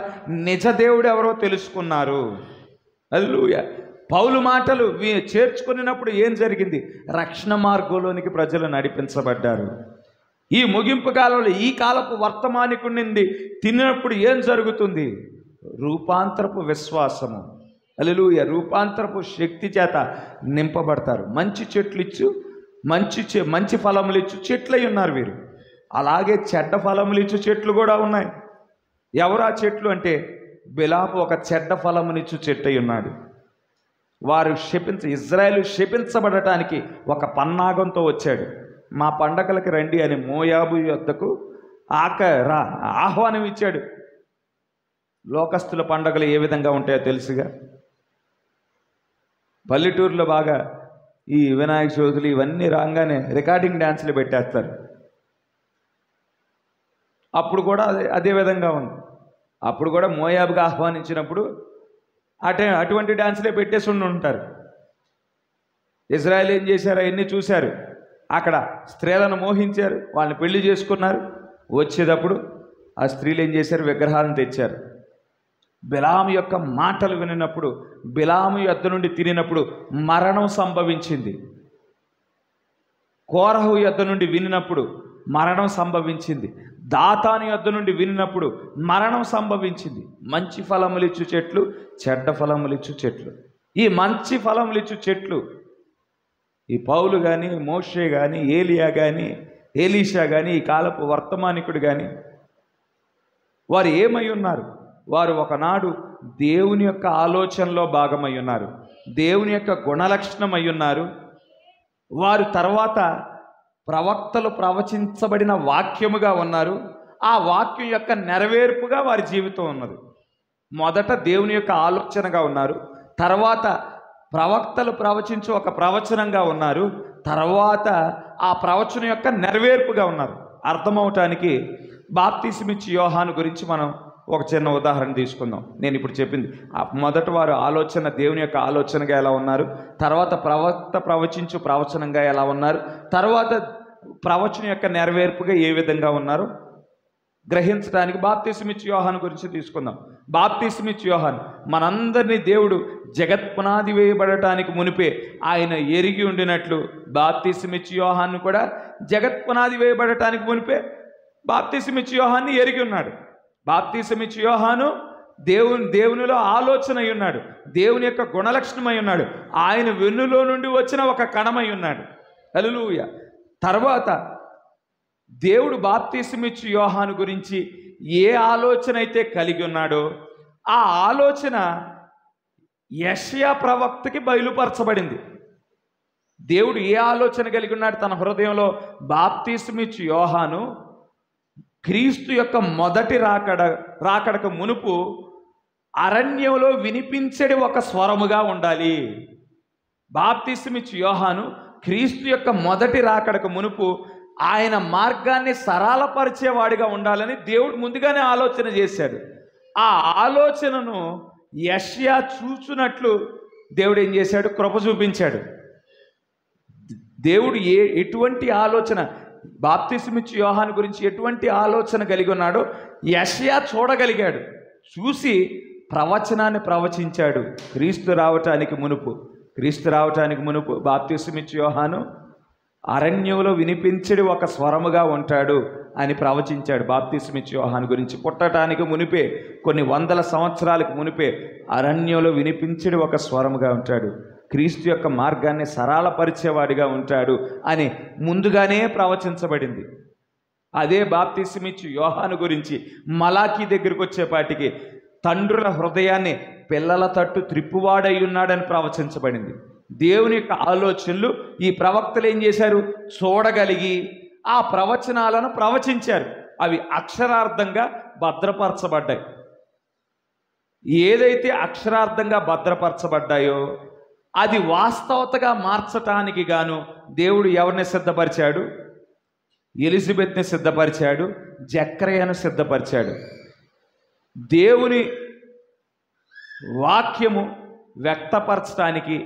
నిజ దేవుడు ఎవరో తెలుసుకున్నారు. హల్లెలూయా. పౌలు మాటలు చేర్చుకున్నప్పుడు ఏం జరిగింది? రక్షణ మార్గంలోనికి ప్రజలు నడిపించబడ్డారు. ఈ ముగింపు కాలంలో ఈ కాలపు వర్తమానికుడి తిన్నప్పుడు ఏం జరుగుతుంది? రూపాంతరపు విశ్వాసము. హల్లెలూయా. రూపాంతరపు శక్తి చేత నింపబడతారు. మంచి చెట్లు ఇచ్చు మంచి ఫలములు ఇచ్చు చెట్లై ఉన్నారు వీరు. అలాగే చెడ్డ ఫలములు ఇచ్చు చెట్లు కూడా ఉన్నాయి. ఎవరు ఆ చెట్లు అంటే బిలాము ఒక చెడ్డ ఫలమునిచ్చు చెట్టు అయి ఉన్నాడు. వారు ఇజ్రాయేలు శపించబడటానికి ఒక పన్నాగంతో వచ్చాడు. మా పండగలకి రండి అని మోయాబు యొద్దకు ఆహ్వానం ఇచ్చాడు. లోకస్తుల పండగలు ఏ విధంగా ఉంటాయో తెలుసుగా. పల్లెటూరులో బాగా ఈ వినాయక చవితులు ఇవన్నీ రాగానే రికార్డింగ్ డ్యాన్సులు పెట్టేస్తారు. అప్పుడు కూడా అదే విధంగా ఉంది. అప్పుడు కూడా మోయాబుగా ఆహ్వానించినప్పుడు అటువంటి డ్యాన్సులే పెట్టేసి ఉంటారు. ఇజ్రాయెల్ ఏం చేశారు? అవన్నీ చూశారు. అక్కడ స్త్రీలను మోహించారు, వాళ్ళని పెళ్లి చేసుకున్నారు. వచ్చేటప్పుడు ఆ స్త్రీలు ఏం చేశారు? విగ్రహాలను తెచ్చారు. బిలాము యొక్క మాటలు వినినప్పుడు, బిలాము యొద్ద నుండి తినినప్పుడు మరణం సంభవించింది. కోరహు యొద్ద నుండి వినినప్పుడు మరణం సంభవించింది. దాతాను యొద్ద నుండి వినినప్పుడు మరణం సంభవించింది. మంచి ఫలములిచ్చు చెట్లు, చెడ్డ ఫలములిచ్చు చెట్లు. ఈ మంచి ఫలములిచ్చు చెట్లు ఈ పౌలు కానీ, మోషే కానీ, ఏలియా కానీ, ఎలీషా కానీ, ఈ కాలపు వర్తమానికుడు కానీ వారు ఏమై ఉన్నారు? వారు ఒకనాడు దేవుని యొక్క ఆలోచనలో భాగమై ఉన్నారు, దేవుని యొక్క గుణలక్షణం అయి ఉన్నారు. వారు తర్వాత ప్రవక్తలు ప్రవచించబడిన వాక్యముగా ఉన్నారు. ఆ వాక్యం యొక్క నెరవేర్పుగా వారి జీవితం ఉన్నది. మొదట దేవుని యొక్క ఆలోచనగా ఉన్నారు, తర్వాత ప్రవక్తలు ప్రవచించు ఒక ప్రవచనంగా ఉన్నారు, తర్వాత ఆ ప్రవచనం యొక్క నెరవేర్పుగా ఉన్నారు. అర్థమవటానికి బాప్తిస్మిచ్చి యోహాను గురించి మనం ఒక చిన్న ఉదాహరణ తీసుకుందాం. నేను ఇప్పుడు చెప్పింది మొదట వారు ఆలోచన దేవుని యొక్క ఆలోచనగా ఎలా ఉన్నారు, తర్వాత ప్రవక్త ప్రవచించు ప్రవచనంగా ఎలా ఉన్నారు, తర్వాత ప్రవచనం యొక్క నెరవేర్పుగా ఏ విధంగా ఉన్నారు గ్రహించడానికి బాప్తిస్మిచ్చి యోహాను గురించి తీసుకుందాం. బాప్తిస్మిచ్చి యోహాను మనందరినీ దేవుడు జగత్పునాది వేయబడటానికి మునిపే ఆయన ఎరిగి ఉండినట్లు బాప్తిస్మిచ్చి యోహాను కూడా జగత్పునాది వేయబడటానికి మునిపే బాప్తిస్మిచ్చి యోహాన్ని ఎరిగి ఉన్నాడు. బాప్తిస్మిచ్చి యోహాను దేవునిలో ఆలోచన అయి ఉన్నాడు, దేవుని యొక్క గుణలక్షణమై ఉన్నాడు, ఆయన వెన్నులో నుండి వచ్చిన ఒక కణమై ఉన్నాడు. హల్లెలూయా. తర్వాత దేవుడు బాప్తిస్మిచ్చి యోహాను గురించి ఏ ఆలోచన అయితే కలిగి ఉన్నాడో ఆ ఆలోచన యెషయా ప్రవక్తకి బయలుపరచబడింది. దేవుడు ఏ ఆలోచన కలిగి ఉన్నాడు తన హృదయంలో? బాప్తిస్మిచ్చి యోహాను క్రీస్తు యొక్క మొదటి రాకడకు మునుపు అరణ్యంలో వినిపించడి ఒక స్వరముగా ఉండాలి. బాప్తిస్మిచ్చి యోహాను క్రీస్తు యొక్క మొదటి రాకడకు మునుపు ఆయన మార్గాన్ని సరళపరిచేవాడిగా ఉండాలని దేవుడు ముందుగానే ఆలోచన చేశాడు. ఆ ఆలోచనను యెషయా చూచునట్లు దేవుడు ఏం చేశాడు? కృప చూపించాడు. దేవుడు ఎటువంటి ఆలోచన బాప్తిస్మిచ్చి యోహాను గురించి ఎటువంటి ఆలోచన కలిగి ఉన్నాడో యెషయా చూడగలిగాడు. చూసి ప్రవచనాన్ని ప్రవచించాడు. క్రీస్తు రావటానికి మునుపు బాప్తిస్మిచ్చి యోహాను అరణ్యంలో వినిపించడి ఒక స్వరముగా ఉంటాడు అని ప్రవచించాడు. బాప్తిస్మిచ్చే యోహాను గురించి పుట్టడానికి మునిపే, కొన్ని వందల సంవత్సరాలకు మునిపే అరణ్యంలో వినిపించడు ఒక స్వరముగా ఉంటాడు, క్రీస్తు యొక్క మార్గాన్ని సరళపరిచేవాడిగా ఉంటాడు అని ముందుగానే ప్రవచించబడింది. అదే బాప్తిస్మిచ్చు యోహాను గురించి మలాకీ దగ్గరికి వచ్చేపాటికి తండ్రుల హృదయాన్ని పిల్లల తట్టు త్రిప్పువాడై ఉన్నాడని ప్రవచించబడింది. దేవుని యొక్క ఆలోచనలు ఈ ప్రవక్తలు ఏం చేశారు? చూడగలిగి ఆ ప్రవచనాలను ప్రవచించారు. అవి అక్షరార్థంగా భద్రపరచబడ్డాయి. ఏదైతే అక్షరార్థంగా భద్రపరచబడ్డాయో అది వాస్తవతగా మార్చటానికి గాను దేవుడు ఎవరిని సిద్ధపరిచాడు? ఎలిజబెత్ని సిద్ధపరిచాడు, జకర్యాను సిద్ధపరిచాడు. దేవుని వాక్యము వ్యక్తపరచడానికి,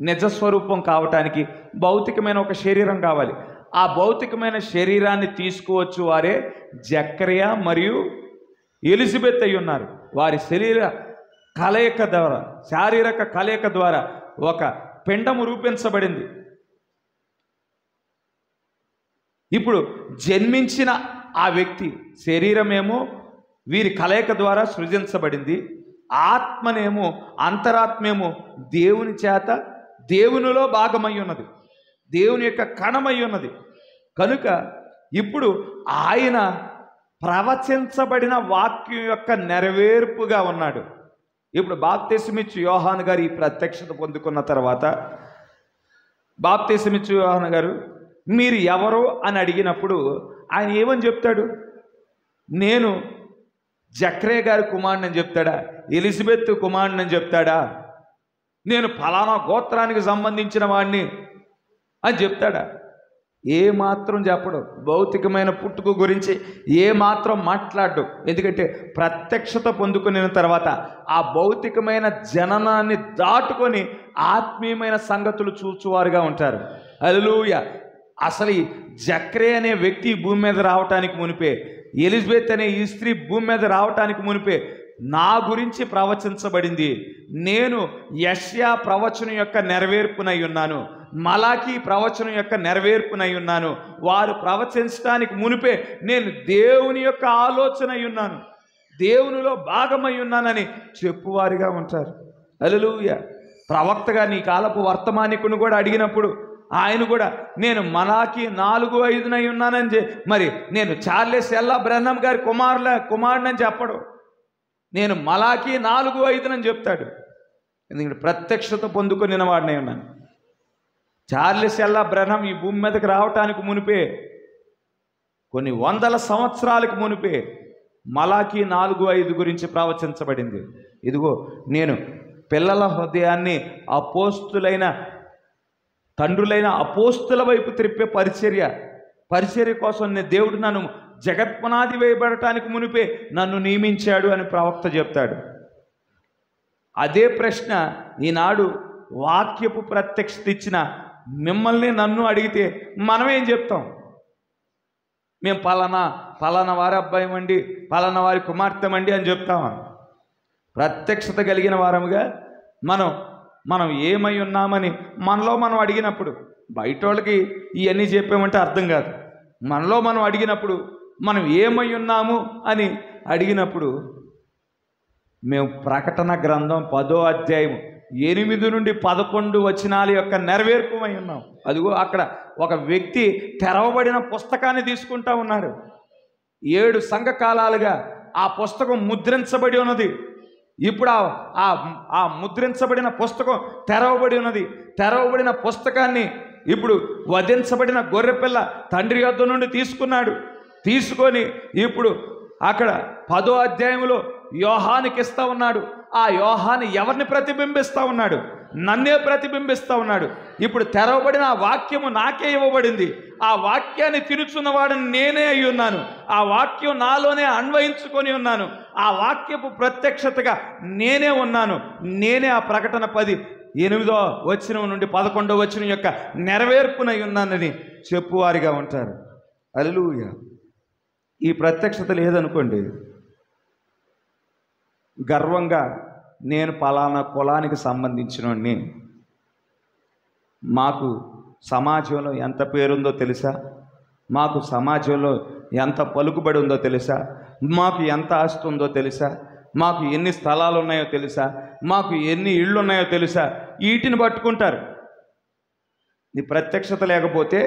నిజస్వరూపం కావటానికి భౌతికమైన ఒక శరీరం కావాలి. ఆ భౌతికమైన శరీరాన్ని తీసుకువచ్చు వారే జకర్యా మరియు ఎలిజబెత్ అయి ఉన్నారు. వారి శారీరక కలయిక ద్వారా ఒక పిండము రూపించబడింది. ఇప్పుడు జన్మించిన ఆ వ్యక్తి శరీరమేమో వీరి కలయిక ద్వారా సృజించబడింది, ఆత్మనేమో అంతరాత్మేమో దేవుని చేత దేవునిలో భాగమై ఉన్నది, దేవుని యొక్క కణమై ఉన్నది. కనుక ఇప్పుడు ఆయన ప్రవచించబడిన వాక్యం యొక్క నెరవేర్పుగా ఉన్నాడు. ఇప్పుడు బాప్తిస్మిచ్చు యోహాను గారు ఈ ప్రత్యక్షత పొందుకున్న తర్వాత బాప్తిస్మిచ్చు యోహాను గారు మీరు ఎవరు అని అడిగినప్పుడు ఆయన ఏమని చెప్తాడు? నేను జకర్యా గారి కుమారుని అని చెప్తాడా? ఎలిజబెత్ కుమారుని అని చెప్తాడా? నేను ఫలానా గోత్రానికి సంబంధించిన వాడిని అని చెప్తాడా? ఏమాత్రం చెప్పడు. భౌతికమైన పుట్టుక గురించి ఏమాత్రం మాట్లాడు. ఎందుకంటే ప్రత్యక్షత పొందుకున్న తర్వాత ఆ భౌతికమైన జననాన్ని దాటుకొని ఆత్మీయమైన సంగతులు చూచువారుగా ఉంటారు. హల్లెలూయా. అసలు ఈ జకర్యా అనే వ్యక్తి భూమి మీద రావటానికి మునిపే, ఎలిజబెత్ అనే ఈ స్త్రీ భూమి మీద రావటానికి మునిపే నా గురించి ప్రవచించబడింది. నేను యెషయా ప్రవచనం యొక్క నెరవేర్పునై ఉన్నాను, మలాకీ ప్రవచనం యొక్క నెరవేర్పునై ఉన్నాను. వారు ప్రవచించడానికి మునిపే నేను దేవుని యొక్క ఆలోచన అయి ఉన్నాను, దేవునిలో భాగమై ఉన్నానని చెప్పువారిగా ఉంటారు. హల్లెలూయా. ప్రవక్తగా నీ కాలపు వర్తమానికుని కూడా అడిగినప్పుడు ఆయన కూడా నేను మలాకీ 4:5 ఉన్నానని మరి నేను చార్లెస్ ఎల్లా బ్రహ్నం గారి కుమారుడని చెప్పడు. నేను మలాకీ 4:5 అని చెప్తాడు. ఎందుకంటే ప్రత్యక్షత పొందుకొని వాడినై ఉన్నాను. చార్లెస్ ఎల్లా బ్రహ్నం ఈ భూమి మీదకి రావటానికి మునిపే, కొన్ని వందల సంవత్సరాలకు మునిపే మలాకీ 4:5 గురించి ప్రవచించబడింది. ఇదిగో నేను పిల్లల హృదయాన్ని తండ్రులైన అపోస్తుల వైపు త్రిప్పే పరిచర్య కోసం దేవుడు నన్ను జగత్పునాది వేయబడటానికి మునిపే నన్ను నియమించాడు అని ప్రవక్త చెప్తాడు. అదే ప్రశ్న ఈనాడు వాక్యపు ప్రత్యక్షత ఇచ్చిన మిమ్మల్ని నన్ను అడిగితే మనం ఏం చెప్తాం? మేము పలానా వారి అబ్బాయిమండి, పలానా వారి కుమార్తెమండి అని చెప్తామా? ప్రత్యక్షత కలిగిన వారముగా మనం ఏమై ఉన్నామని మనలో మనం అడిగినప్పుడు, బయట వాళ్ళకి ఇవన్నీ చెప్పామంటే అర్థం కాదు. మనలో మనం అడిగినప్పుడు మనం ఏమై ఉన్నాము అని అడిగినప్పుడు మేము ప్రకటన గ్రంథం 10వ అధ్యాయం 8 నుండి 11 వచనాల యొక్క నెరవేర్పుమై ఉన్నాం. అదిగో అక్కడ ఒక వ్యక్తి తెరవబడిన పుస్తకాన్ని తీసుకుంటా ఉన్నాడు. 7 సంఘకాలాలుగా ఆ పుస్తకం ముద్రించబడి ఉన్నది. ఇప్పుడు ఆ ముద్రించబడిన పుస్తకం తెరవబడి ఉన్నది. తెరవబడిన పుస్తకాన్ని ఇప్పుడు వధించబడిన గొర్రెపిల్ల తండ్రి యొద్ద నుండి తీసుకొని ఇప్పుడు అక్కడ 10వ అధ్యాయంలో యోహానుకి ఇస్తా ఉన్నాడు. ఆ యోహాను ఎవరిని ప్రతిబింబిస్తా ఉన్నాడు? నన్నే ప్రతిబింబిస్తా ఉన్నాడు. ఇప్పుడు తెరవబడిన ఆ వాక్యము నాకే ఇవ్వబడింది. ఆ వాక్యాన్ని తినుచున్నవాడిని నేనే అయి ఉన్నాను. ఆ వాక్యం నాలోనే అన్వయించుకొని ఉన్నాను. ఆ వాక్యపు ప్రత్యక్షతగా నేనే ఉన్నాను. నేనే ఆ ప్రకటన 10:8 వచనం నుండి 11వ వచనం యొక్క నెరవేర్పునై ఉన్నానని చెప్పువారిగా ఉంటారు. హల్లెలూయా. ఈ ప్రత్యక్షత లేదనుకోండి, గర్వంగా నేను పలానా కులానికి సంబంధించినోడిని, మాకు సమాజంలో ఎంత పేరుందో తెలుసా, మాకు సమాజంలో ఎంత పలుకుబడి ఉందో తెలుసా, మాకు ఎంత ఆస్తి ఉందో తెలుసా, మాకు ఎన్ని స్థలాలు ఉన్నాయో తెలుసా, మాకు ఎన్ని ఇళ్ళు ఉన్నాయో తెలుసా, వీటిని పట్టుకుంటారు. నీ ప్రత్యక్షత లేకపోతే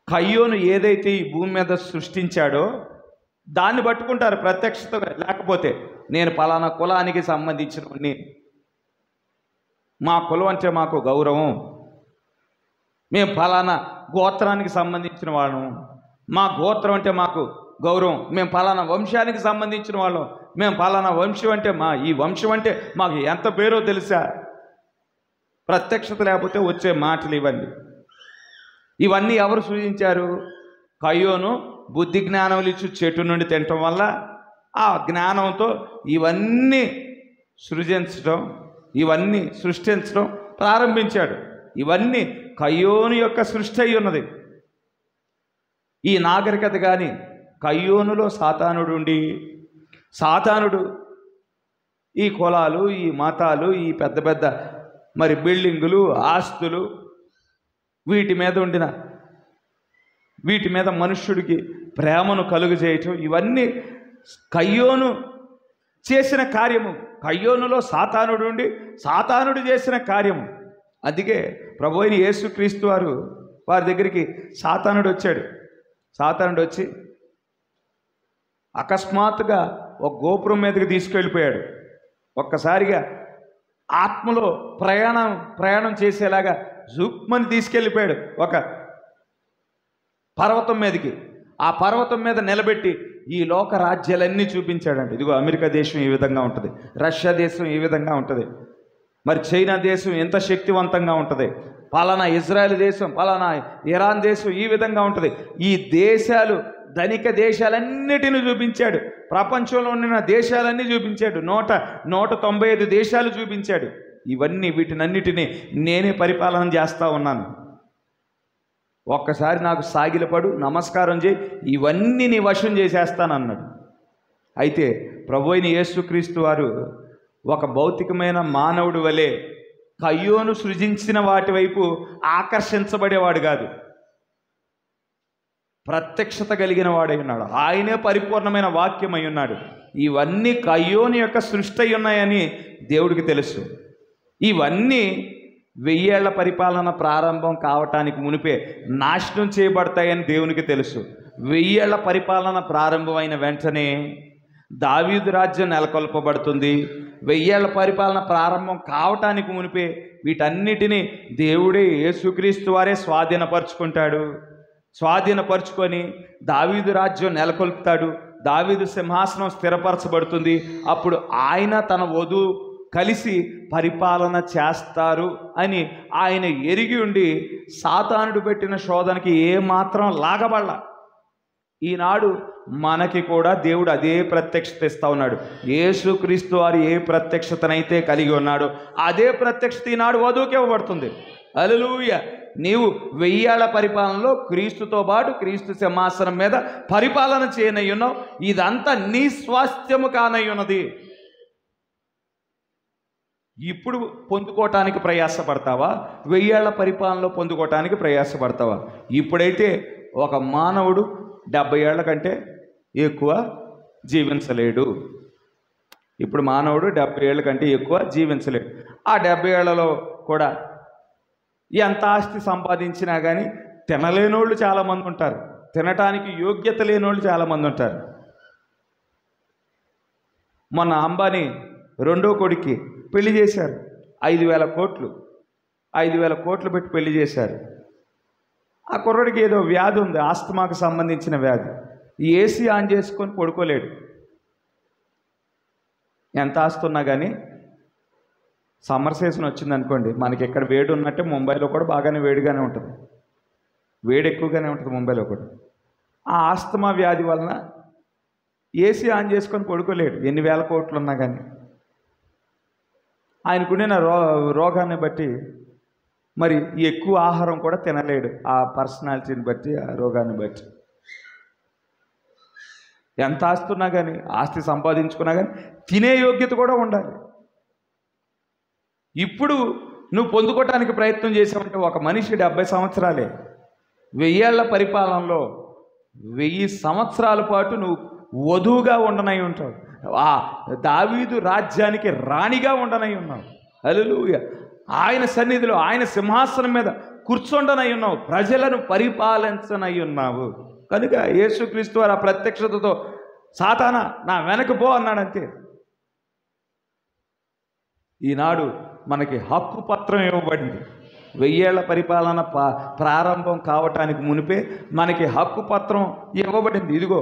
కయ్యోను ఏదైతే ఈ భూమి మీద సృష్టించాడో దాన్ని పట్టుకుంటారు. ప్రత్యక్షత లేకపోతే నేను పలానా కులానికి సంబంధించిన, మా కులం అంటే మాకు గౌరవం, మేము ఫలానా గోత్రానికి సంబంధించిన వాళ్ళం, మా గోత్రం అంటే మాకు గౌరవం, మేము ఫలానా వంశానికి సంబంధించిన వాళ్ళం, మేము ఫలానా వంశం అంటే ఈ వంశం అంటే మాకు ఎంత పేరో తెలుసా. ప్రత్యక్షత లేకపోతే వచ్చే మాటలు ఇవన్నీ ఎవరు సృజించారు? కయ్యోను బుద్ధి జ్ఞానములు ఇచ్చు చెట్టు నుండి తినటం వల్ల ఆ జ్ఞానంతో ఇవన్నీ సృష్టించడం ప్రారంభించాడు. ఇవన్నీ కయ్యోను యొక్క సృష్టి అయి ఉన్నది. ఈ నాగరికత కానీ కయ్యోనులో సాతానుడు ఈ కులాలు, ఈ మతాలు, ఈ పెద్ద పెద్ద బిల్డింగులు, ఆస్తులు, వీటి మీద మనుష్యుడికి ప్రేమను కలుగజేయటం, ఇవన్నీ కయ్యోను చేసిన కార్యము. కయ్యోనులో సాతానుడు చేసిన కార్యము. అందుకే ప్రభువైన యేసుక్రీస్తు వారి దగ్గరికి సాతానుడు వచ్చి అకస్మాత్తుగా ఒక గోపురం మీదకి తీసుకెళ్ళిపోయాడు. ఒక్కసారిగా ఆత్మలో ప్రయాణం చేసేలాగా జుక్మని తీసుకెళ్ళిపోయాడు ఒక పర్వతం మీదకి. ఆ పర్వతం మీద నిలబెట్టి ఈ లోక రాజ్యాలన్నీ చూపించాడంట. ఇదిగో అమెరికా దేశం ఈ విధంగా ఉంటుంది, రష్యా దేశం ఈ విధంగా ఉంటుంది, చైనా దేశం ఎంత శక్తివంతంగా ఉంటుంది, పలానా ఇజ్రాయెల్ దేశం, పలానా ఇరాన్ దేశం ఈ విధంగా ఉంటుంది. ఈ దేశాలు, ధనిక దేశాలన్నిటిని చూపించాడు. ప్రపంచంలో ఉన్న దేశాలన్నీ చూపించాడు. 195 దేశాలు చూపించాడు. వీటినన్నిటినీ నేనే పరిపాలన చేస్తూ ఉన్నాను. ఒక్కసారి నాకు సాగిలపడు, నమస్కారం చేయి, ఇవన్నీ నీ వశం చేసేస్తానన్నాడు. అయితే ప్రభువైన యేసుక్రీస్తు వారు ఒక భౌతికమైన మానవుడి వలె కయ్యోను సృజించిన వాటి వైపు ఆకర్షించబడేవాడు కాదు. ప్రత్యక్షత కలిగిన వాడై ఉన్నాడు. ఆయనే పరిపూర్ణమైన వాక్యం అయి ఉన్నాడు. ఇవన్నీ కయ్యోను యొక్క సృష్టి అయి ఉన్నాయని దేవుడికి తెలుసు. ఇవన్నీ 1000 ఏళ్ల పరిపాలన ప్రారంభం కావటానికి మునిపే నాశనం చేయబడతాయని దేవునికి తెలుసు. 1000 ఏళ్ల పరిపాలన ప్రారంభమైన వెంటనే దావీదు రాజ్యం నెలకొల్పబడుతుంది. 1000 ఏళ్ల పరిపాలన ప్రారంభం కావటానికి మునిపే వీటన్నిటినీ దేవుడే యేసుక్రీస్తు వారే స్వాధీనపరుచుకొని దావీదు రాజ్యం నెలకొల్పుతాడు. దావీదు సింహాసనం స్థిరపరచబడుతుంది. అప్పుడు ఆయన తన వధువు కలిసి పరిపాలన చేస్తారు అని ఆయన ఎరిగి ఉండి సాతానుడు పెట్టిన శోధనకి ఏమాత్రం లాగబడలా. ఈనాడు మనకి కూడా దేవుడు అదే ప్రత్యక్షత ఇస్తూ ఉన్నాడు. యేసుక్రీస్తు వారు ఏ ప్రత్యక్షతనైతే కలిగి ఉన్నాడో అదే ప్రత్యక్షత ఈనాడు వధువుకి ఇవ్వబడుతుంది. హల్లెలూయా. నీవు 1000 ఏళ్ల పరిపాలనలో క్రీస్తుతో పాటు క్రీస్తు సింహాసనం మీద పరిపాలన చేయనయ్యున్నావు. ఇదంతా నీ స్వాస్థ్యము కానయ్యున్నది. ఇప్పుడు పొందుకోవటానికి ప్రయాసపడతావా? 1000 ఏళ్ల పరిపాలనలో పొందుకోవటానికి ప్రయాసపడతావా? ఇప్పుడైతే ఒక మానవుడు 70 ఏళ్ల కంటే ఎక్కువ జీవించలేడు. ఇప్పుడు మానవుడు 70 ఏళ్ల కంటే ఎక్కువ జీవించలేడు. ఆ 70 ఏళ్లలో కూడా ఎంత ఆస్తి సంపాదించినా కానీ తినలేనోళ్ళు చాలామంది ఉంటారు. తినటానికి యోగ్యత లేనోళ్ళు చాలామంది ఉంటారు. మొన్న అంబానీ రెండో కొడుక్కి పెళ్లి చేశారు. 5,000 కోట్లు పెట్టి పెళ్లి చేశారు. ఆ కుర్రడికి ఏదో వ్యాధి ఉంది, ఆస్తమాకు సంబంధించిన వ్యాధి. ఏసీ ఆన్ చేసుకొని పడుకోలేడు. ఎంత ఆస్తున్నా కానీ సమ్మర్ సీజన్ వచ్చిందనుకోండి, మనకి ఎక్కడ వేడి ఉన్నట్టే ముంబైలో కూడా బాగానే వేడిగానే ఉంటుంది, వేడి ఎక్కువగానే ఉంటుంది ముంబైలో కూడా. ఆ ఆస్తమా వ్యాధి వలన ఏసీ ఆన్ చేసుకొని పడుకోలేడు ఎన్ని వేల కోట్లు ఉన్నా కానీ. ఆయనకుండిన రోగాన్ని బట్టి మరి ఎక్కువ ఆహారం కూడా తినలేడు, ఆ పర్సనాలిటీని బట్టి, ఆ రోగాన్ని బట్టి. ఎంత ఆస్తున్నా కానీ, ఆస్తి సంపాదించుకున్నా కానీ తినే యోగ్యత కూడా ఉండాలి. ఇప్పుడు నువ్వు పొందుకోవటానికి ప్రయత్నం చేసావంటే ఒక మనిషి 70 సంవత్సరాలే 1000 ఏళ్ల పరిపాలనలో 1000 సంవత్సరాల పాటు నువ్వు వధువుగా ఉండనై ఉంటావు. ఆ దావీదు రాజ్యానికి రాణిగా ఉండనై ఉన్నావు. హల్లెలూయా. ఆయన సన్నిధిలో ఆయన సింహాసనం మీద కూర్చుండనై ఉన్నావు. ప్రజలను పరిపాలించనై ఉన్నావు. కనుక యేసుక్రీస్తు వారు ఆ ప్రత్యక్షతతో సాతానా నా వెనక పో అన్నాడంతే. ఈనాడు మనకి హక్కు పత్రం ఇవ్వబడింది. 1000 ఏళ్ల పరిపాలన ప్రారంభం కావటానికి మునిపే మనకి హక్కు పత్రం ఇవ్వబడింది. ఇదిగో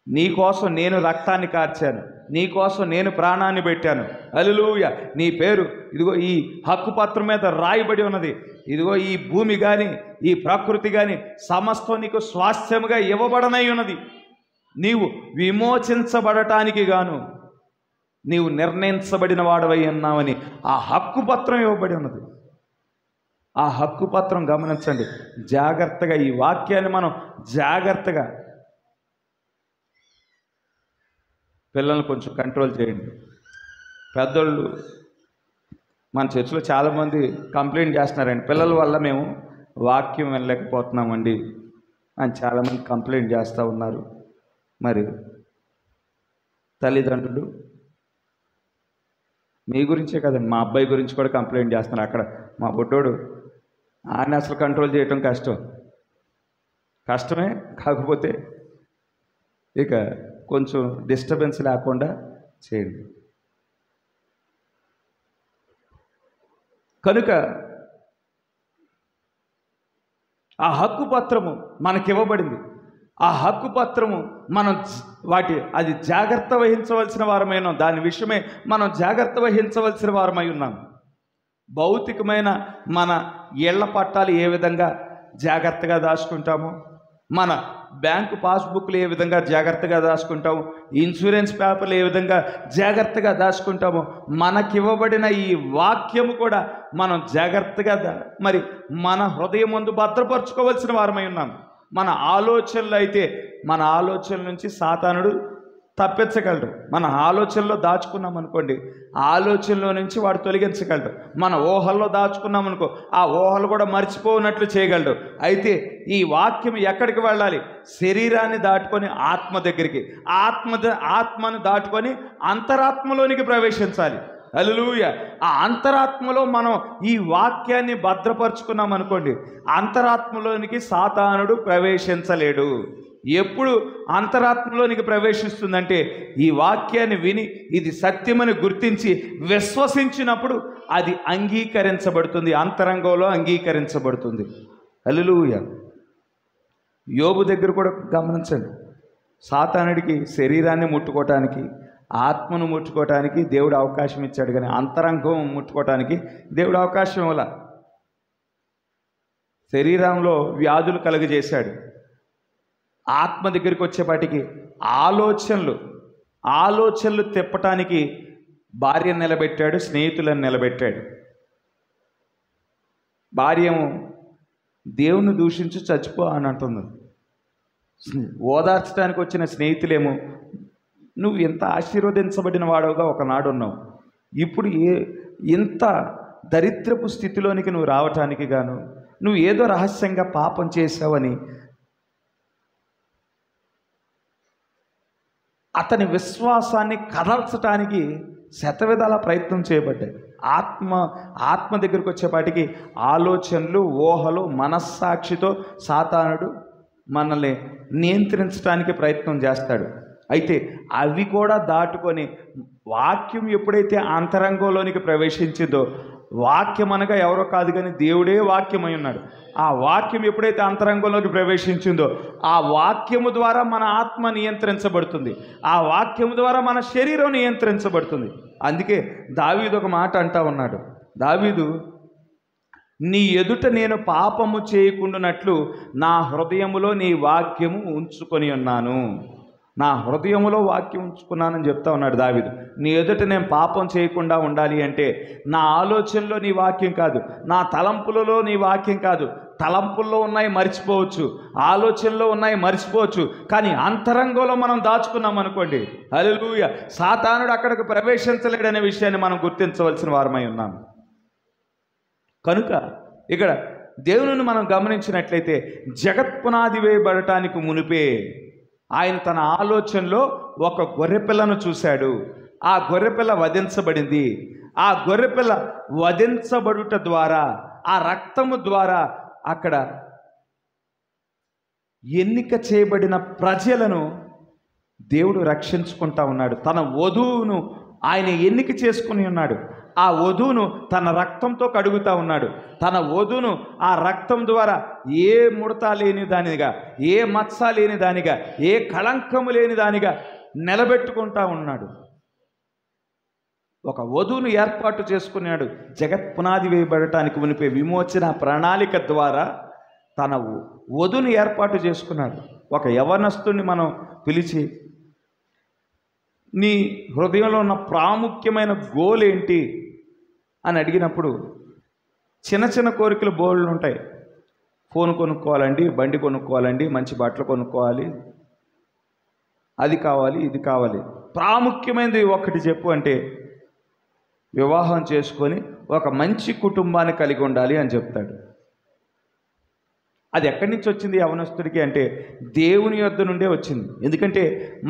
నీకోసం నేను రక్తాన్ని కార్చాను, నీకోసం నేను ప్రాణాన్ని పెట్టాను. హల్లెలూయా. నీ పేరు ఇదిగో ఈ హక్కు పత్రం మీద రాయబడి ఉన్నది. ఇదిగో ఈ భూమి కానీ ఈ ప్రకృతి కానీ సమస్తం నీకు స్వాస్థ్యముగా ఇవ్వబడనై ఉన్నది. నీవు విమోచించబడటానికి గాను నీవు నిర్ణయించబడిన వాడవై ఉన్నావని ఆ హక్కు పత్రం ఇవ్వబడి ఉన్నది. ఆ హక్కు పత్రం గమనించండి జాగ్రత్తగా. ఈ వాక్యాన్ని మనం జాగ్రత్తగా, పిల్లల్ని కొంచెం కంట్రోల్ చేయండి. పెద్దోళ్ళు మన చర్చిలో చాలామంది కంప్లైంట్ చేస్తున్నారండి, పిల్లల వల్ల మేము వాక్యం వినలేకపోతున్నామండి అని చాలామంది కంప్లైంట్ చేస్తూ ఉన్నారు. మరి తల్లిదండ్రులు మీ గురించే కదండి, మా అబ్బాయి గురించి కూడా కంప్లైంట్ చేస్తున్నారు. అక్కడ మా బుడ్డోడు ఆయన అసలు కంట్రోల్ చేయటం కష్టమే. కాకపోతే ఇక కొంచెం డిస్టర్బెన్స్ లేకుండా చేయండి. కనుక ఆ హక్కు పత్రము మనకివ్వబడింది. ఆ హక్కు పత్రము మనం అది జాగ్రత్త వహించవలసిన వారమైన దాని విషయమే మనం జాగ్రత్త వహించవలసిన వారమై ఉన్నాం. భౌతికమైన మన ఇళ్ల పట్టాలు ఏ విధంగా జాగ్రత్తగా దాచుకుంటామో, మన బ్యాంకు పాస్బుక్లు ఏ విధంగా జాగ్రత్తగా దాచుకుంటాము, ఇన్సూరెన్స్ పేపర్లు ఏ విధంగా జాగ్రత్తగా దాచుకుంటామో, మనకివ్వబడిన ఈ వాక్యము కూడా మనం జాగ్రత్తగా మరి మన హృదయం ముందు భద్రపరచుకోవలసిన వారమై ఉన్నాం. మన ఆలోచనలు అయితే మన ఆలోచనల నుంచి సాతానుడు తప్పించగలడు. మన ఆలోచనలో దాచుకున్నాం అనుకోండి, ఆలోచనలో నుంచి వాడు తొలగించగలడు. మన ఊహల్లో దాచుకున్నాం అనుకో, ఆ ఊహలు కూడా మర్చిపోనట్లు చేయగలడు. అయితే ఈ వాక్యం ఎక్కడికి వెళ్ళాలి? శరీరాన్ని దాటుకొని ఆత్మ దగ్గరికి, ఆత్మను దాటుకొని అంతరాత్మలోనికి ప్రవేశించాలి. హల్లెలూయా. ఆ అంతరాత్మలో మనం ఈ వాక్యాన్ని భద్రపరుచుకున్నాం అనుకోండి, అంతరాత్మలోనికి సాతానుడు ప్రవేశించలేడు. ఎప్పుడు అంతరాత్మలోనికి ప్రవేశిస్తుందంటే ఈ వాక్యాన్ని విని ఇది సత్యమని గుర్తించి విశ్వసించినప్పుడు అది అంగీకరించబడుతుంది, అంతరంగంలో అంగీకరించబడుతుంది. హల్లెలూయా. యోబు దగ్గర కూడా గమనించండి, సాతానుడికి శరీరాన్ని ముట్టుకోవటానికి ఆత్మను ముట్టుకోవటానికి దేవుడు అవకాశం ఇచ్చాడు, కానీ అంతరంగం ముట్టుకోవటానికి దేవుడు అవకాశం ఇవ్వాల. శరీరంలో వ్యాధులు కలుగజేశాడు. ఆత్మ దగ్గరికి వచ్చేపాటికి ఆలోచనలు తిప్పటానికి భార్యను నిలబెట్టాడు, స్నేహితులను నిలబెట్టాడు. భార్యము దేవుని దూషించి చచ్చిపో అని అంటుంది. ఓదార్చడానికి వచ్చిన స్నేహితులేమో నువ్వు ఎంత ఆశీర్వదించబడిన వాడవుగా ఒకనాడు ఉన్నావు, ఇప్పుడు ఇంత దరిద్రపు స్థితిలోనికి నువ్వు రావటానికి గాను నువ్వు ఏదో రహస్యంగా పాపం చేశావని అతని విశ్వాసాన్ని కదల్చడానికి శతవిధాల ప్రయత్నం చేయబడ్డాయి. ఆత్మ దగ్గరికి వచ్చేపాటికి ఆలోచనలు, ఊహలు, మనస్సాక్షితో సాతానుడు మనల్ని నియంత్రించడానికి ప్రయత్నం చేస్తాడు. అయితే అవి కూడా దాటుకొని వాక్యం ఎప్పుడైతే అంతరంగంలోనికి ప్రవేశించిందో, వాక్యం అనగా ఎవరో కాదు కానీ దేవుడే వాక్యమై ఉన్నాడు. ఆ వాక్యం ఎప్పుడైతే అంతరంగంలోకి ప్రవేశించిందో ఆ వాక్యము ద్వారా మన ఆత్మ నియంత్రించబడుతుంది, ఆ వాక్యము ద్వారా మన శరీరం నియంత్రించబడుతుంది. అందుకే దావీదు ఒక మాట అంటా ఉన్నాడు. దావీదు, నీ ఎదుట నేను పాపము చేయకుండానట్లు నా హృదయములో నీ వాక్యము ఉంచుకొని ఉన్నాను. నా హృదయంలో వాక్యం ఉంచుకున్నానని చెప్తా ఉన్నాడు దావీదు. నీ ఎదుట నేను పాపం చేయకుండా ఉండాలి అంటే నా ఆలోచనలో నీ వాక్యం కాదు, నా తలంపులలో నీ వాక్యం కాదు. తలంపుల్లో ఉన్నాయి మర్చిపోవచ్చు, ఆలోచనలో ఉన్నాయి మర్చిపోవచ్చు, కానీ అంతరంగంలో మనం దాచుకున్నాం అనుకోండి, హల్లెలూయా, సాతానుడు అక్కడికి ప్రవేశించలేడనే విషయాన్ని మనం గుర్తించవలసిన వారమై ఉన్నాం. కనుక ఇక్కడ దేవునిని మనం గమనించినట్లయితే జగత్పునాది వేయబడటానికి మునిపే ఆయన తన ఆలోచనలో ఒక గొర్రెపిల్లను చూశాడు. ఆ గొర్రెపిల్ల వధించబడింది. ఆ గొర్రెపిల్ల వధించబడుట ద్వారా, ఆ రక్తము ద్వారా అక్కడ ఎన్నిక చేయబడిన ప్రజలను దేవుడు రక్షించుకుంటా ఉన్నాడు. తన వధువును ఆయన ఎన్నిక చేసుకుని ఉన్నాడు. ఆ వధువును తన రక్తంతో కడుగుతా ఉన్నాడు. తన వధువును ఆ రక్తం ద్వారా ఏ ముడత లేని దానిగా, ఏ మచ్చ లేని దానిగా, ఏ కళంకము లేని దానిగా నిలబెట్టుకుంటా ఉన్నాడు. ఒక వధువును ఏర్పాటు చేసుకున్నాడు. జగత్ పునాది వేయబడటానికి మునిపే విమోచన ప్రణాళిక ద్వారా తన వధువును ఏర్పాటు చేసుకున్నాడు. ఒక యవనస్తుని మనం పిలిచి, నీ హృదయంలో ఉన్న ప్రాముఖ్యమైన గోల్ ఏంటి అని అడిగినప్పుడు చిన్న చిన్న కోరికలు బోళ్ళు ఉంటాయి. ఫోన్ కొనుక్కోవాలండి, బండి కొనుక్కోవాలండి, మంచి బట్టలు కొనుక్కోవాలి, అది కావాలి, ఇది కావాలి. ప్రాముఖ్యమైనది ఒకటి చెప్పు అంటే వివాహం చేసుకొని ఒక మంచి కుటుంబాన్ని కలిగి ఉండాలి అని చెప్తాడు. అది ఎక్కడి నుంచి వచ్చింది యవనస్తుడికి అంటే దేవుని యొద్ద నుండే వచ్చింది. ఎందుకంటే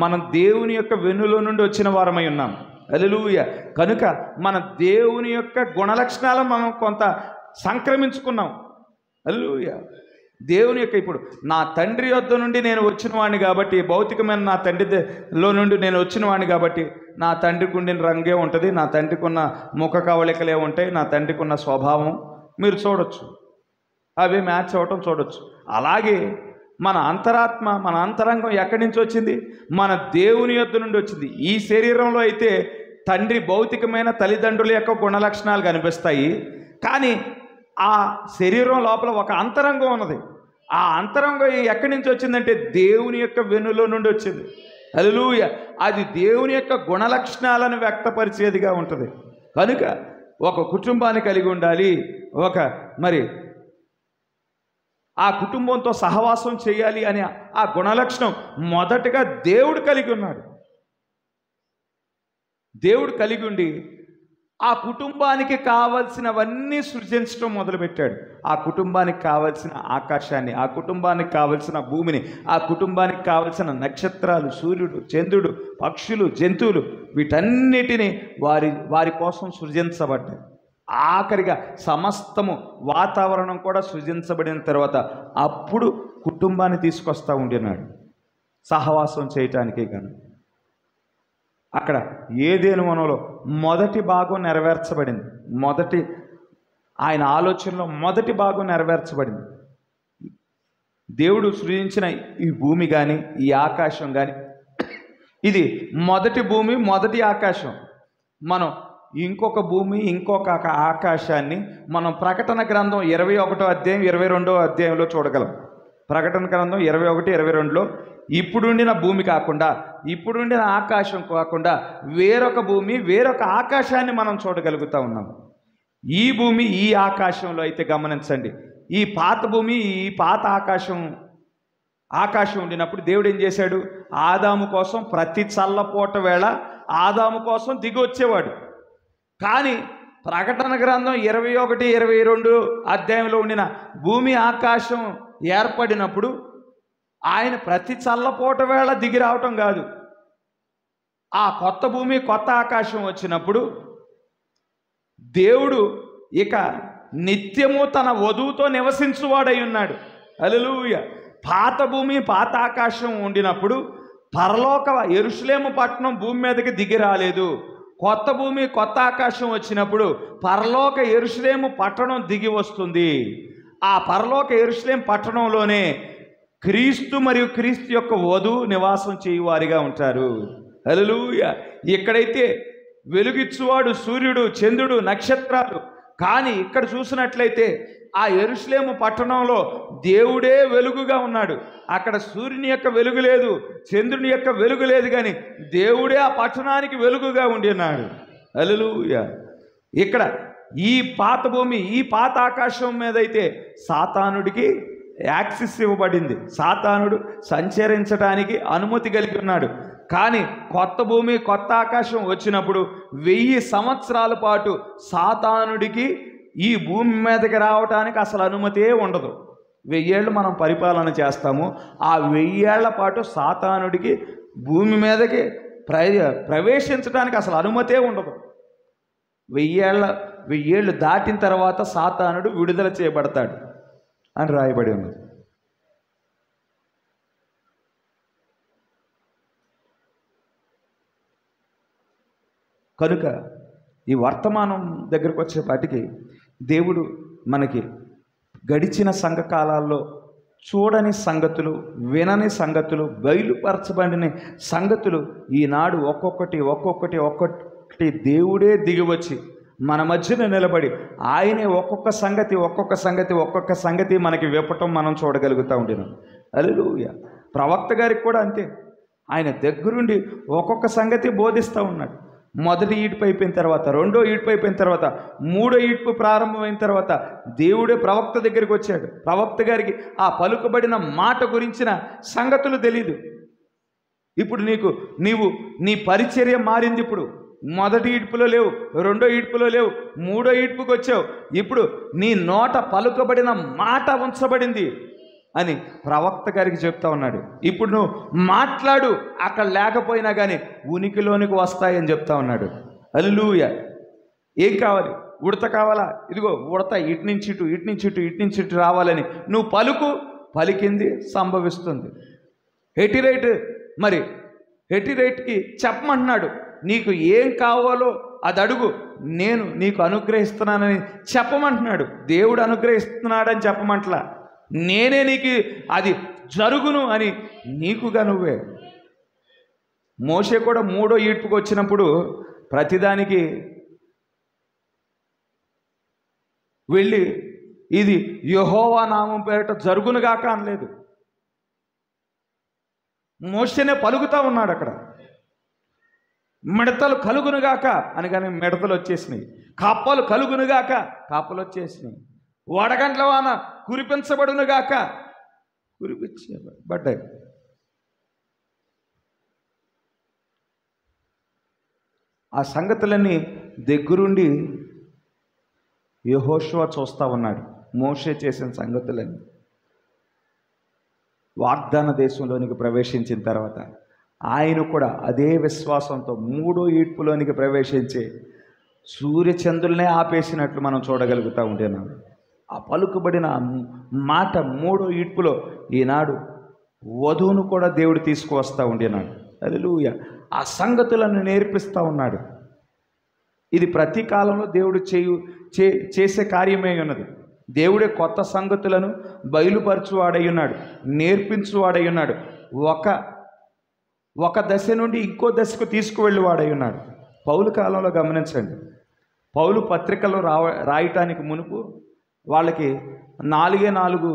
మనం దేవుని యొక్క వెన్నులో నుండి వచ్చిన వారమై ఉన్నాం. హల్లెలూయా. కనుక మన దేవుని యొక్క గుణలక్షణాలను మనం కొంత సంక్రమించుకున్నాం. హల్లెలూయా. దేవుని యొక్క ఇప్పుడు నా తండ్రి యొద్ద నుండి నేను వచ్చిన వాడిని కాబట్టి, భౌతికమైన నా తండ్రిలో నుండి నేను వచ్చిన వాడిని కాబట్టి నా తండ్రికి ఉండిన రంగే ఉంటుంది, నా తండ్రికి ఉన్న ముఖ కవళికలే ఉంటాయి, నా తండ్రికి ఉన్న స్వభావం మీరు చూడొచ్చు, అవి మ్యాచ్ అవ్వటం చూడొచ్చు. అలాగే మన అంతరాత్మ, మన అంతరంగం ఎక్కడి నుంచి వచ్చింది? మన దేవుని యొద్ద నుండి వచ్చింది. ఈ శరీరంలో అయితే తండ్రి భౌతికమైన తల్లిదండ్రుల యొక్క గుణలక్షణాలు కనిపిస్తాయి. కానీ ఆ శరీరం లోపల ఒక అంతరంగం ఉన్నది. ఆ అంతరంగం ఎక్కడి నుంచి వచ్చిందంటే దేవుని యొక్క వెన్నులో నుండి వచ్చింది. హల్లెలూయా. అది దేవుని యొక్క గుణలక్షణాలను వ్యక్తపరిచేదిగా ఉంటుంది. కనుక ఒక కుటుంబాన్ని కలిగి ఉండాలి, మరి ఆ కుటుంబంతో సహవాసం చేయాలి అనే ఆ గుణలక్షణం మొదటగా దేవుడు కలిగి ఉన్నాడు. దేవుడు కలిగి ఉండి ఆ కుటుంబానికి కావలసినవన్నీ సృజించడం మొదలుపెట్టాడు. ఆ కుటుంబానికి కావలసిన ఆకాశాన్ని, ఆ కుటుంబానికి కావలసిన భూమిని, ఆ కుటుంబానికి కావలసిన నక్షత్రాలు, సూర్యుడు, చంద్రుడు, పక్షులు, జంతువులు, వీటన్నిటినీ వారి కోసం సృజించబడ్డాయి. ఆఖరిగా సమస్తము వాతావరణం కూడా సృజించబడిన తర్వాత అప్పుడు కుటుంబాన్ని తీసుకొస్తూ ఉండినాడు సహవాసం చేయటానికి. కానీ అక్కడ ఏదేను వనంలో మొదటి భాగం నెరవేర్చబడింది. ఆయన ఆలోచనలో మొదటి భాగం నెరవేర్చబడింది. దేవుడు సృజించిన ఈ భూమి కానీ, ఈ ఆకాశం కానీ, ఇది మొదటి భూమి, మొదటి ఆకాశం. మనం ఇంకొక భూమి, ఇంకొక ఆకాశాన్ని మనం ప్రకటన గ్రంథం 21వ అధ్యాయం 22వ అధ్యాయంలో చూడగలం. ప్రకటన గ్రంథం 21, 22లో ఇప్పుడుండిన భూమి కాకుండా, ఇప్పుడుండిన ఆకాశం కాకుండా వేరొక భూమి, వేరొక ఆకాశాన్ని మనం చూడగలుగుతూ ఉన్నాం. ఈ భూమి, ఈ ఆకాశంలో అయితే గమనించండి, ఈ పాత భూమి, ఈ పాత ఆకాశం ఉండినప్పుడు దేవుడు ఏం చేశాడు? ఆదాము కోసం ప్రతి చల్లపూట వేళ ఆదాము కోసం దిగి వచ్చేవాడు. కానీ ప్రకటన గ్రంథం 21, 22 అధ్యాయంలో ఉండిన భూమి ఆకాశం ఏర్పడినప్పుడు ఆయన ప్రతి చల్లపూట వేళ దిగి రావటం కాదు. ఆ కొత్త భూమి, కొత్త ఆకాశం వచ్చినప్పుడు దేవుడు ఇక నిత్యము తన వధువుతో నివసించువాడై ఉన్నాడు. హల్లెలూయా. పాత భూమి, పాత ఆకాశం ఉండినప్పుడు పరలోక యెరూషలేము పట్టణం భూమి మీదకి దిగి రాలేదు. కొత్త భూమి, కొత్త ఆకాశం వచ్చినప్పుడు పరలోక యెరూషలేము పట్టణం దిగి వస్తుంది. ఆ పరలోక యెరూషలేము పట్టణంలోనే క్రీస్తు మరియు క్రీస్తు యొక్క వధువు నివాసం చేయువారిగా ఉంటారు. హల్లెలూయా. ఇక్కడైతే వెలుగిచ్చువాడు సూర్యుడు, చంద్రుడు, నక్షత్రాలు. కానీ ఇక్కడ చూసినట్లయితే ఆ యెరూషలేము పట్టణంలో దేవుడే వెలుగుగా ఉన్నాడు. అక్కడ సూర్యుని యొక్క వెలుగు లేదు, చంద్రుని యొక్క వెలుగు లేదు, కానీ దేవుడే ఆ పట్టణానికి వెలుగుగా ఉండి ఉన్నాడు. హల్లెలూయా. ఇక్కడ ఈ పాత భూమి, ఈ పాత ఆకాశం మీద అయితే సాతానుడికి యాక్సెస్ ఇవ్వబడింది. సాతానుడు సంచరించడానికి అనుమతి కలిగి ఉన్నాడు. కానీ కొత్త భూమి, కొత్త ఆకాశం వచ్చినప్పుడు 1000 సంవత్సరాల పాటు సాతానుడికి ఈ భూమి మీదకి రావటానికి అసలు అనుమతే ఉండదు. 1000 ఏళ్ళు మనం పరిపాలన చేస్తాము. ఆ 1000 ఏళ్ల పాటు సాతానుడికి భూమి మీదకి ప్రవేశించడానికి అసలు అనుమతే ఉండదు. 1000 ఏళ్ళు దాటిన తర్వాత సాతానుడు విడుదల చేయబడతాడు అని రాయబడి ఉన్నది. కనుక ఈ వర్తమానం దగ్గరకు వచ్చేపాటికి దేవుడు మనకి గడిచిన సంఘకాలాల్లో చూడని సంగతులు, వినని సంగతులు, బయలుపరచబడిన సంగతులు ఈనాడు ఒక్కొక్కటి దేవుడే దిగివచ్చి మన మధ్యన నిలబడి ఆయనే ఒక్కొక్క సంగతి మనకి విప్పటం మనం చూడగలుగుతూ ఉండినాం. హల్లెలూయా. ప్రవక్త గారికి కూడా అంతే. ఆయన దగ్గరుండి ఒక్కొక్క సంగతి బోధిస్తూ ఉన్నాడు. మొదటి ఈడ్పు అయిపోయిన తర్వాత, రెండో ఈడ్పు అయిపోయిన తర్వాత, మూడో ఈడ్పు ప్రారంభమైన తర్వాత దేవుడే ప్రవక్త దగ్గరికి వచ్చాడు. ప్రవక్త గారికి ఆ పలుకుబడిన మాట గురించిన సంగతులు తెలీదు. ఇప్పుడు నీ పరిచర్య మారింది. ఇప్పుడు మొదటి ఈడ్పులో లేవు, రెండో ఈడ్పులో లేవు, మూడో ఈడ్పుకి వచ్చావు. ఇప్పుడు నీ నోట పలుకబడిన మాట ఉంచబడింది అని ప్రవక్త గారికి చెప్తా ఉన్నాడు. ఇప్పుడు నువ్వు మాట్లాడు, అక్కడ లేకపోయినా కానీ ఉనికిలోనికి వస్తాయని చెప్తా ఉన్నాడు. హల్లెలూయా. ఏం కావాలి? ఉడత కావాలా? ఇదిగో ఉడత ఇటు నుంచి ఇటు రావాలని నువ్వు పలికింది సంభవిస్తుంది. హెటిరైట్కి చెప్పమంటున్నాడు. నీకు ఏం కావాలో అది అడుగు, నేను నీకు అనుగ్రహిస్తున్నానని చెప్పమంటున్నాడు. దేవుడు అనుగ్రహిస్తున్నాడని చెప్పమంటలా, నేనే నీకు అది జరుగును అని నీకుగా నువ్వే. మోషే కూడా మూడో ఈడ్పుకు వచ్చినప్పుడు ప్రతిదానికి వెళ్ళి ఇది యెహోవా నామం పేరిట జరుగునుగాక అనలేదు. మోషేనే పలుకుతా ఉన్నాడు అక్కడ. మిడతలు కలుగునుగాక అనగానే మిడతలు వచ్చేసినాయి. కప్పలు కలుగునుగాక కప్పలు వచ్చేసినాయి. వడగండ్ల వాన కురిపించబడునుగాక కురిపించబడ్డాయి. ఆ సంగతులన్నీ దగ్గరుండి యెహోషువ చూస్తూ ఉన్నాడు. మోషే చేసిన సంగతులన్నీ వాగ్దాన దేశంలోనికి ప్రవేశించిన తర్వాత ఆయన కూడా అదే విశ్వాసంతో మూడో ఈడ్పులోనికి ప్రవేశించి సూర్యచంద్రులనే ఆపేసినట్లు మనం చూడగలుగుతూ ఉంటున్నాం. ఆ పలుకుబడిన మాట మూడో ఈడ్పులో ఈనాడు వధువును కూడా దేవుడు తీసుకువస్తూ ఉండినాడు. హల్లెలూయా. ఆ సంగతులను నేర్పిస్తూ ఉన్నాడు. ఇది ప్రతి కాలంలో దేవుడు చేసే కార్యమే ఉన్నది. దేవుడే కొత్త సంగతులను బయలుపరచువాడై ఉన్నాడు, నేర్పించువాడై ఉన్నాడు, ఒక దశ నుండి ఇంకో దశకు తీసుకువెళ్ళివాడై ఉన్నాడు. పౌలు కాలంలో గమనించండి. పౌలు పత్రికలు రాయటానికి మునుపు వాళ్ళకి 4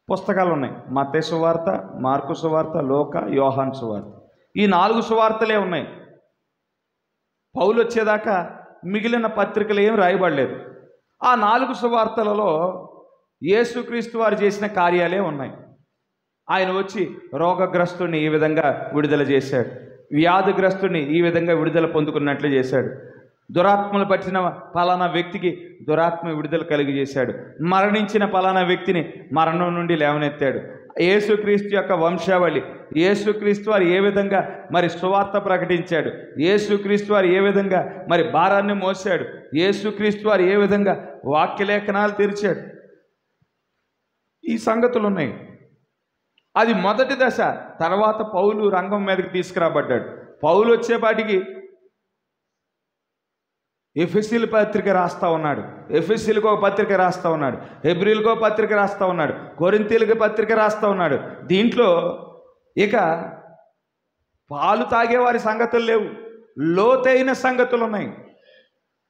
పుస్తకాలు ఉన్నాయి. మత్తయి సువార్త, మార్కు సువార్త, లోక, యోహాను సువార్త. ఈ 4 సువార్తలే ఉన్నాయి. పౌలు వచ్చేదాకా మిగిలిన పత్రికలు ఏం రాయబడలేదు. ఆ 4 సువార్తలలో యేసుక్రీస్తు వారు చేసిన కార్యాలే ఉన్నాయి. ఆయన వచ్చి రోగగ్రస్తుడిని ఈ విధంగా విడుదల చేశాడు, వ్యాధిగ్రస్తుడిని ఈ విధంగా విడుదల పొందుకున్నట్లు చేశాడు, దురాత్మలు పట్టిన పలానా వ్యక్తికి దురాత్మ విడుదల కలిగజేశాడు, మరణించిన పలానా వ్యక్తిని మరణం నుండి లేవనెత్తాడు. యేసుక్రీస్తు యొక్క వంశావళి, యేసుక్రీస్తు వారు ఏ విధంగా మరి సువార్త ప్రకటించాడు, యేసుక్రీస్తు వారు ఏ విధంగా మరి భారాన్ని మోసాడు, యేసుక్రీస్తు వారు ఏ విధంగా వాక్యలేఖనాలు తెరిచాడు, ఈ సంగతులు ఉన్నాయి. అది మొదటి దశ. తర్వాత పౌలు రంగం మీదకి తీసుకురాబడ్డాడు. పౌలు వచ్చేపాటికి ఎఫెసీల పత్రిక రాస్తూ ఉన్నాడు, ఎఫెసీలకు ఒక పత్రిక రాస్తూ ఉన్నాడు, హెబ్రీలకు ఒక పత్రిక రాస్తూ ఉన్నాడు, కొరింథీలకు పత్రిక రాస్తూ ఉన్నాడు. దీంట్లో ఇక పాలు తాగేవారి సంగతులు లేవు, లోతైన సంగతులు ఉన్నాయి.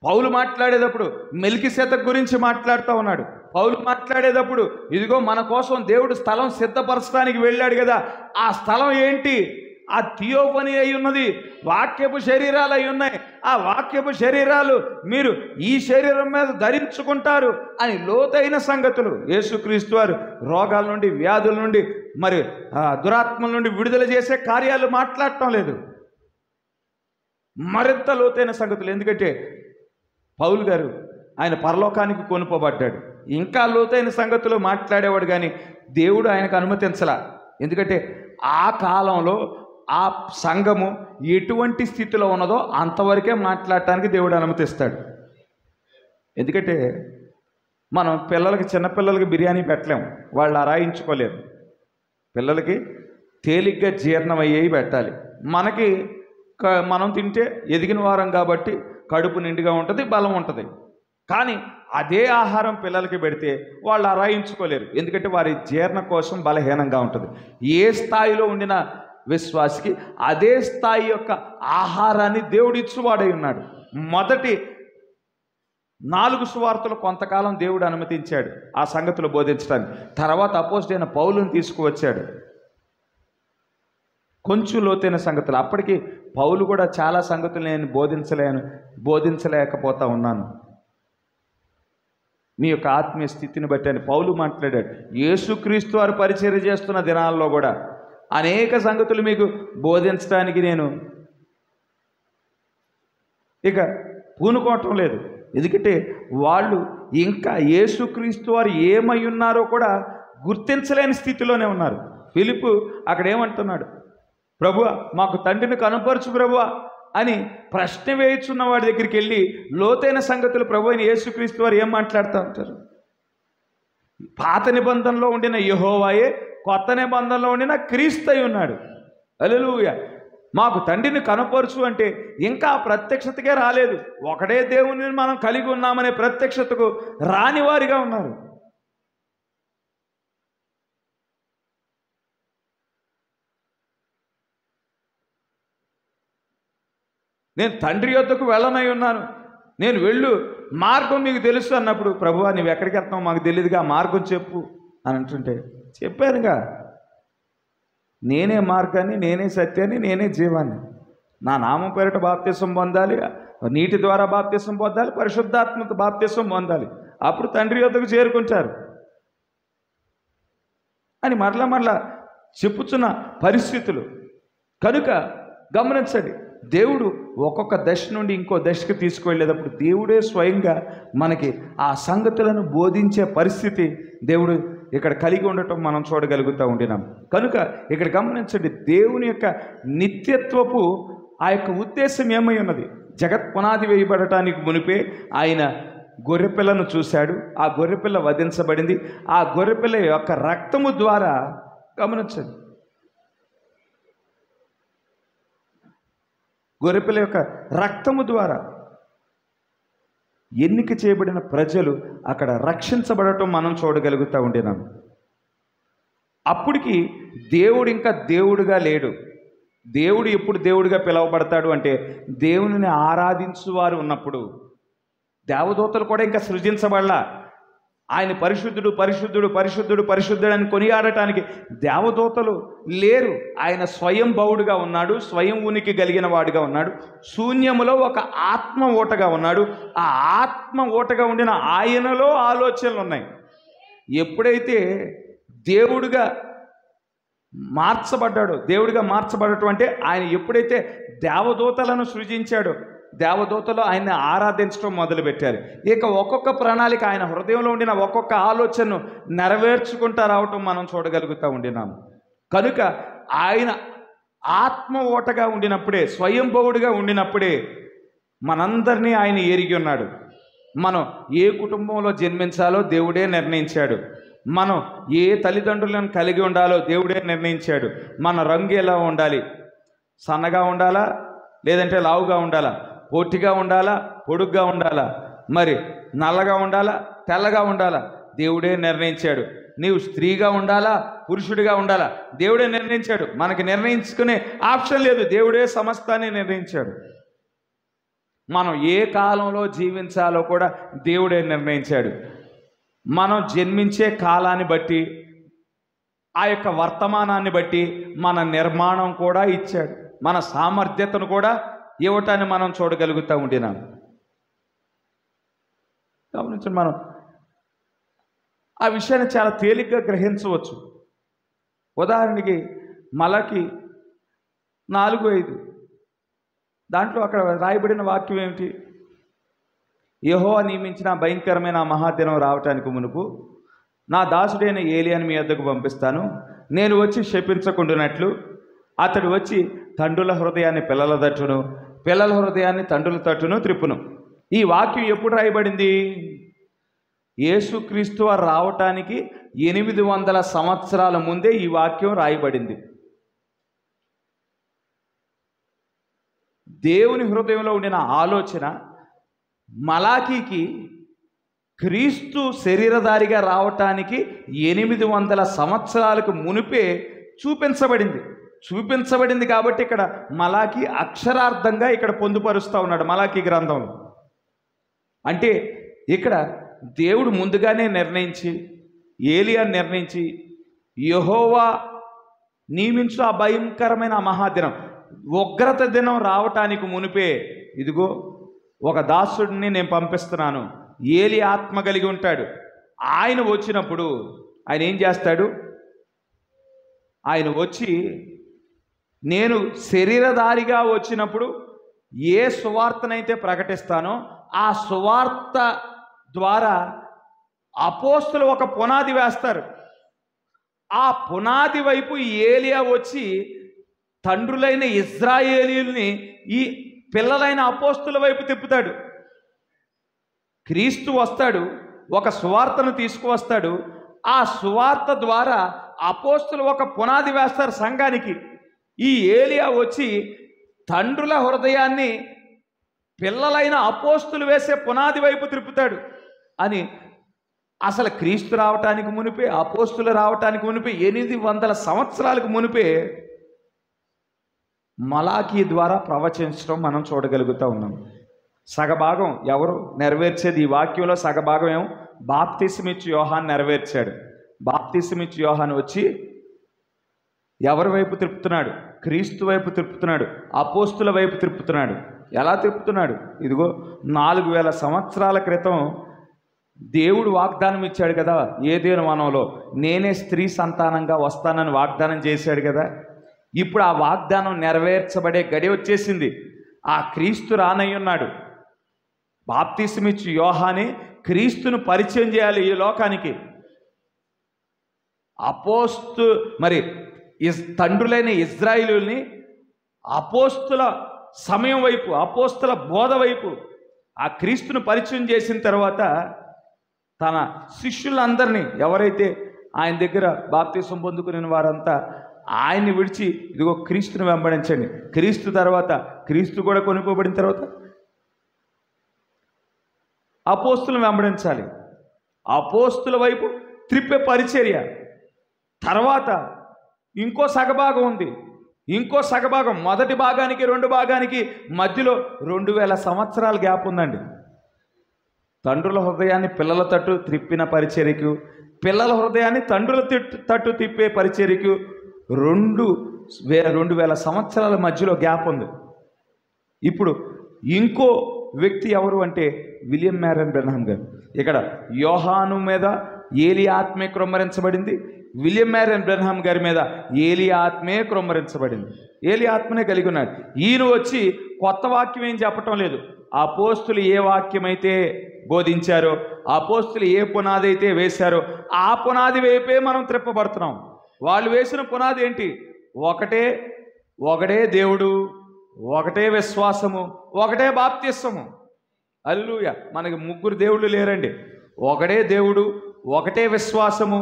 పౌలు మాట్లాడేటప్పుడు మెల్కీసెదెకు గురించి మాట్లాడుతూ ఉన్నాడు. పౌలు మాట్లాడేటప్పుడు ఇదిగో మన కోసం దేవుడు స్థలం సిద్ధపరచడానికి వెళ్ళాడు కదా, ఆ స్థలం ఏంటి? ఆ థియోఫనీ అయి ఉన్నది, వాక్యపు శరీరాలు అయి ఉన్నాయి. ఆ వాక్యపు శరీరాలు మీరు ఈ శరీరం మీద ధరించుకుంటారు అని లోతైన సంగతులు. యేసుక్రీస్తు వారు రోగాల నుండి, వ్యాధుల నుండి, మరి దురాత్మల నుండి విడుదల చేసే కార్యాలు మాట్లాడటం లేదు. మరింత లోతైన సంగతులు. ఎందుకంటే పౌలు గారు ఆయన పరలోకానికి కొనుపోబడ్డాడు. ఇంకా లోతైన సంగతులు మాట్లాడేవాడు, కానీ దేవుడు ఆయనకు అనుమతించలా. ఎందుకంటే ఆ కాలంలో ఆ సంఘము ఎటువంటి స్థితిలో ఉన్నదో అంతవరకే మాట్లాడటానికి దేవుడు అనుమతిస్తాడు. ఎందుకంటే మనం పిల్లలకి, చిన్నపిల్లలకి బిర్యానీ పెట్టలేము, వాళ్ళు అరాయించుకోలేరు. పిల్లలకి తేలిగ్గా జీర్ణమయ్యేవి పెట్టాలి. మనకి మనం తింటే ఎదిగిన వారం కాబట్టి కడుపు నిండుగా ఉంటుంది, బలం ఉంటుంది. కానీ అదే ఆహారం పిల్లలకి పెడితే వాళ్ళు అరాయించుకోలేరు, ఎందుకంటే వారి జీర్ణ కోసం బలహీనంగా ఉంటుంది. ఏ స్థాయిలో ఉండిన విశ్వాసికి అదే స్థాయి యొక్క ఆహారాన్ని దేవుడు ఇచ్చువాడై ఉన్నాడు. మొదటి 4 సువార్తలు కొంతకాలం దేవుడు అనుమతించాడు ఆ సంగతులు బోధించడానికి. తర్వాత అపోస్తలుడైన పౌలుని తీసుకువచ్చాడు. కొంచెం లోతైన సంగతులు. అప్పటికి పౌలు కూడా చాలా సంగతులు నేను బోధించలేకపోతా ఉన్నాను మీ యొక్క ఆత్మీయ స్థితిని బట్టి అని పౌలు మాట్లాడాడు. యేసుక్రీస్తు వారు పరిచర్య చేస్తున్న దినాల్లో కూడా అనేక సంగతులు మీకు బోధించడానికి నేను ఇక పూనుకోవటం లేదు. ఎందుకంటే వాళ్ళు ఇంకా యేసుక్రీస్తు వారు ఏమై ఉన్నారో కూడా గుర్తించలేని స్థితిలోనే ఉన్నారు. ఫిలిప్పు అక్కడ ఏమంటున్నాడు, ప్రభువా మాకు తండ్రిని కనపరచు ప్రభువా అని ప్రశ్న వేయుచున్న వాడి దగ్గరికి వెళ్ళి లోతైన సంగతులు ప్రభు అయిన యేసుక్రీస్తు వారు ఏం మాట్లాడుతూ ఉంటారు. పాత నిబంధనలో ఉండిన యెహోవాయే కొత్త నిబంధనలో ఉండిన క్రీస్తు అయి ఉన్నాడు. హల్లెలూయా. మాకు తండ్రిని కనపరచు అంటే ఇంకా ప్రత్యక్షతకే రాలేదు. ఒకడే దేవుని మనం కలిగి ఉన్నామనే ప్రత్యక్షతకు రాని వారిగా ఉన్నారు. నేను తండ్రి యొద్దకు వెళ్ళనై ఉన్నాను, నేను వెళ్ళు, మార్గం మీకు తెలుసు అన్నప్పుడు ప్రభువా నువ్వు ఎక్కడికి వెళ్తున్నావు మాకు తెలియదుగా, మార్గం చెప్పు అని అంటుంటే చెప్పానుగా, నేనే మార్గాన్ని, నేనే సత్యాన్ని, నేనే జీవాన్ని. నా నామం పేరిట బాప్తిసం పొందాలి, నీటి ద్వారా బాప్తిసం పొందాలి, పరిశుద్ధాత్మతో బాప్తిసం పొందాలి, అప్పుడు తండ్రి యొద్దకు చేరుకుంటారు అని మరలా చెప్పుచున్న పరిస్థితులు. కనుక గమనించండి, దేవుడు ఒక్కొక్క దశ నుండి ఇంకో దశకు తీసుకువెళ్ళేటప్పుడు దేవుడే స్వయంగా మనకి ఆ సంగతులను బోధించే పరిస్థితి దేవుడు ఇక్కడ కలిగి ఉండటం మనం చూడగలుగుతూ ఉండినాం. కనుక ఇక్కడ గమనించండి, దేవుని యొక్క నిత్యత్వపు ఆ యొక్క ఉద్దేశం ఏమై ఉన్నది. జగత్ పునాది వేయబడటానికి మునిపే ఆయన గొర్రెపిల్లను చూశాడు, ఆ గొర్రెపిల్ల వధించబడింది, ఆ గొర్రెపిల్ల యొక్క రక్తము ద్వారా గమనించండి, గొర్రెపిల్ల యొక్క రక్తము ద్వారా ఎన్నిక చేయబడిన ప్రజలు అక్కడ రక్షించబడటం మనం చూడగలుగుతూ ఉండినాం. అప్పటికి దేవుడు ఇంకా దేవుడుగా లేడు. దేవుడు ఎప్పుడు దేవుడిగా పిలువబడతాడు అంటే దేవునిని ఆరాధించువారు ఉన్నప్పుడు. దేవదూతలు కూడా ఇంకా సృజించబడలా. ఆయన పరిశుద్ధుడు పరిశుద్ధుడు పరిశుద్ధుడు పరిశుద్ధుడు అని కొనియాడటానికి దేవదూతలు లేరు. ఆయన స్వయం భవుడుగా ఉన్నాడు, స్వయం ఉనికి కలిగిన వాడుగా ఉన్నాడు, శూన్యములో ఒక ఆత్మ ఓటగా ఉన్నాడు. ఆ ఆత్మ ఓటగా ఉండిన ఆయనలో ఆలోచనలు ఉన్నాయి. ఎప్పుడైతే దేవుడిగా మార్చబడ్డాడో, దేవుడిగా మార్చబడటం అంటే ఆయన ఎప్పుడైతే దేవదూతలను సృజించాడో, దేవదూతలు ఆయన్ని ఆరాధించడం మొదలుపెట్టారు. ఇక ఒక్కొక్క ప్రణాళిక ఆయన హృదయంలో ఉండిన ఒక్కొక్క ఆలోచనను నెరవేర్చుకుంటూ రావటం మనం చూడగలుగుతూ ఉండినాం. కనుక ఆయన ఆత్మ ఓటగా ఉండినప్పుడే, స్వయంభవుడిగా ఉండినప్పుడే మనందరినీ ఆయన ఎరిగి ఉన్నాడు. మనం ఏ కుటుంబంలో జన్మించాలో దేవుడే నిర్ణయించాడు. మనం ఏ తల్లిదండ్రులను కలిగి ఉండాలో దేవుడే నిర్ణయించాడు. మన రంగు ఎలా ఉండాలి, సన్నగా ఉండాలా లేదంటే లావుగా ఉండాలా, పొట్టిగా ఉండాలా పొడుగ్గా ఉండాలా, మరి నల్లగా ఉండాలా తెల్లగా ఉండాలా, దేవుడే నిర్ణయించాడు. నీవు స్త్రీగా ఉండాలా పురుషుడిగా ఉండాలా, దేవుడే నిర్ణయించాడు. మనకి నిర్ణయించుకునే ఆప్షన్ లేదు, దేవుడే సమస్తాన్ని నిర్ణయించాడు. మనం ఏ కాలంలో జీవించాలో కూడా దేవుడే నిర్ణయించాడు. మనం జన్మించే కాలాన్ని బట్టి, ఆ యొక్క వర్తమానాన్ని బట్టి మన నిర్మాణం కూడా ఇచ్చాడు, మన సామర్థ్యతను కూడా ఇవ్వటాన్ని మనం చూడగలుగుతూ ఉండినాం. గమనించండి, మనం ఆ విషయాన్ని చాలా తేలిగ్గా గ్రహించవచ్చు. ఉదాహరణకి మలకి 4:5 దాంట్లో అక్కడ రాయబడిన వాక్యం ఏమిటి? యెహోవా నియమించిన భయంకరమైన మహాదినం రావటానికి మునుపు నా దాసుడైన ఏలియాని మీ వద్దకు పంపిస్తాను. నేను వచ్చి శపించకుండానట్లు అతడు వచ్చి తండ్రుల హృదయాన్ని పిల్లల తట్టును, పిల్లల హృదయాన్ని తండ్రుల తట్టును త్రిప్పును. ఈ వాక్యం ఎప్పుడు రాయబడింది? యేసుక్రీస్తు వారు రావటానికి 800 సంవత్సరాల ముందే ఈ వాక్యం రాయబడింది. దేవుని హృదయంలో ఉండిన ఆలోచన మలాకీకి క్రీస్తు శరీరధారిగా రావటానికి 800 సంవత్సరాలకు మునిపే చూపించబడింది కాబట్టి ఇక్కడ మలాకీ అక్షరార్థంగా ఇక్కడ పొందుపరుస్తూ ఉన్నాడు మలాకీ గ్రంథంలో. అంటే ఇక్కడ దేవుడు ముందుగానే నిర్ణయించి, ఏలియాను నిర్ణయించి, యెహోవా నియమించు ఆ భయంకరమైన మహాదినం, ఉగ్రత దినం రావటానికి మునిపే ఇదిగో ఒక దాసుడిని నేను పంపిస్తున్నాను. ఏలి ఆత్మ కలిగి ఉంటాడు. ఆయన వచ్చినప్పుడు ఆయన ఏం చేస్తాడు? ఆయన వచ్చి నేను శరీరధారిగా వచ్చినప్పుడు ఏ సువార్తనైతే ప్రకటిస్తానో ఆ సువార్త ద్వారా అపోస్తులు ఒక పునాది వేస్తారు. ఆ పునాది వైపు ఏలియా వచ్చి తండ్రులైన ఇజ్రాయేలీయుల్ని ఈ పిల్లలైన అపోస్తుల వైపు తిప్పుతాడు. క్రీస్తు వస్తాడు, ఒక సువార్తను తీసుకువస్తాడు. ఆ సువార్త ద్వారా అపోస్తులు ఒక పునాది వేస్తారు సంఘానికి. ఈ ఏలియా వచ్చి తండ్రుల హృదయాన్ని పిల్లలైన అపోస్తులు వేసే పునాది వైపు తిప్పుతాడు అని అసలు క్రీస్తు రావటానికి మునిపే, అపోస్తులు రావటానికి మునిపే 800 సంవత్సరాలకు మునిపే మలాకీ ద్వారా ప్రవచించడం మనం చూడగలుగుతూ ఉన్నాం. సగభాగం ఎవరు నెరవేర్చేది? ఈ వాక్యంలో సగభాగం ఏమో బాప్తిస్మిచ్చు యోహాను నెరవేర్చాడు. బాప్తిస్మిచ్చు యోహాను వచ్చి ఎవరి వైపు తిప్పుతున్నాడు? క్రీస్తు వైపు తిప్పుతున్నాడు, అపోస్తుల వైపు తిప్పుతున్నాడు. ఎలా తిప్పుతున్నాడు? ఇదిగో 4000 సంవత్సరాల క్రితం దేవుడు వాగ్దానం ఇచ్చాడు కదా, ఏదేను వనంలో నేనే స్త్రీ సంతానంగా వస్తానని వాగ్దానం చేశాడు కదా. ఇప్పుడు ఆ వాగ్దానం నెరవేర్చబడే గడి వచ్చేసింది. ఆ క్రీస్తు రానయ్యున్నాడు. బాప్తిస్మిచ్చు యోహానే క్రీస్తును పరిచయం చేయాలి ఈ లోకానికి. తండ్రులైన ఇజ్రాయేలుని అపోస్తుల సమయం వైపు, అపోస్తుల బోధ వైపు ఆ క్రీస్తును పరిచయం చేసిన తర్వాత తన శిష్యులందరినీ, ఎవరైతే ఆయన దగ్గర బాప్తిసం పొందుకునే వారంతా ఆయన్ని విడిచి ఇదిగో క్రీస్తును వెంబడించండి. క్రీస్తు తర్వాత క్రీస్తు కూడా కొనుక్కోబడిన తర్వాత అపోస్తులను వెంబడించాలి. అపోస్తుల వైపు త్రిప్పే పరిచర్య. తర్వాత ఇంకో సగభాగం ఉంది. ఇంకో సగభాగం, మొదటి భాగానికి 2 భాగానికి మధ్యలో 2000 సంవత్సరాల గ్యాప్ ఉందండి. తండ్రుల హృదయాన్ని పిల్లల తట్టు త్రిప్పిన పరిచర్యకు, పిల్లల హృదయాన్ని తండ్రుల తట్టు తిప్పే పరిచర్యకు 2000 సంవత్సరాల మధ్యలో గ్యాప్ ఉంది. ఇప్పుడు ఇంకో వ్యక్తి ఎవరు అంటే విలియం మ్యారియన్ బ్రెన్హామ్ గారు. ఇక్కడ యోహాను మీద ఏలి ఆత్మే క్రొమ్మరించబడింది. విలియం మ్యారియన్ బ్రెన్హామ్ గారి మీద ఏలి ఆత్మే క్రొమ్మరించబడింది. ఏలి ఆత్మనే కలిగి ఉన్నాడు. ఈయన వచ్చి కొత్త వాక్యం ఏం చెప్పటం లేదు. అపోస్తులు ఏ వాక్యమైతే బోధించారో, అపోస్తులు ఏ పునాది అయితే వేశారో ఆ పునాది వైపే మనం త్రిప్పబడుతున్నాం. వాళ్ళు వేసిన పునాది ఏంటి? ఒకటే దేవుడు, ఒకటే విశ్వాసము, ఒకటే బాప్తిస్మము. హల్లెలూయా. మనకి 3 దేవుళ్ళు లేరండి. ఒకటే దేవుడు, ఒకటే విశ్వాసము,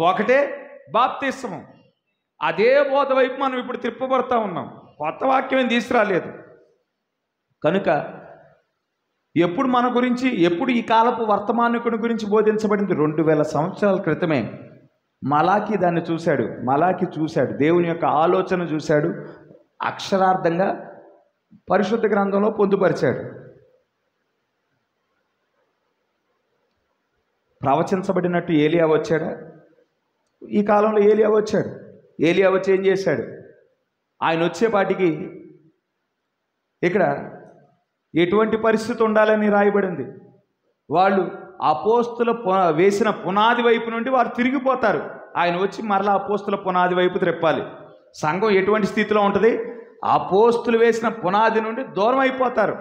ఒకటే బాప్తిస్మము. అదే బోధ వైపు మనం ఇప్పుడు తిప్పబడతా ఉన్నాం. కొత్త వాక్యం ఏం తీసుకురాలేదు. కనుక ఎప్పుడు మన గురించి, ఎప్పుడు ఈ కాలపు వర్తమానికుని గురించి బోధించబడింది? 2000 సంవత్సరాల క్రితమే. మలాకీ దాన్ని చూశాడు. మలాకీ చూశాడు, దేవుని యొక్క ఆలోచన చూశాడు, అక్షరార్థంగా పరిశుద్ధ గ్రంథంలో పొందుపరిచాడు. ప్రవచించబడినట్టు ఏలియా వచ్చాడా? ఈ కాలంలో ఏలియా వచ్చాడు. ఏలియా వచ్చి ఏం చేశాడు? ఆయన వచ్చేపాటికి ఇక్కడ ఎటువంటి పరిస్థితి ఉండాలని రాయబడింది? వాళ్ళు అపోస్తుల వేసిన పునాది వైపు నుండి వారు తిరిగిపోతారు. ఆయన వచ్చి మరలా అపోస్తుల పునాది వైపు త్రిప్పాలి. సంఘం ఎటువంటి స్థితిలో ఉంటుంది? అపోస్తులు వేసిన పునాది నుండి దూరం అయిపోతారు.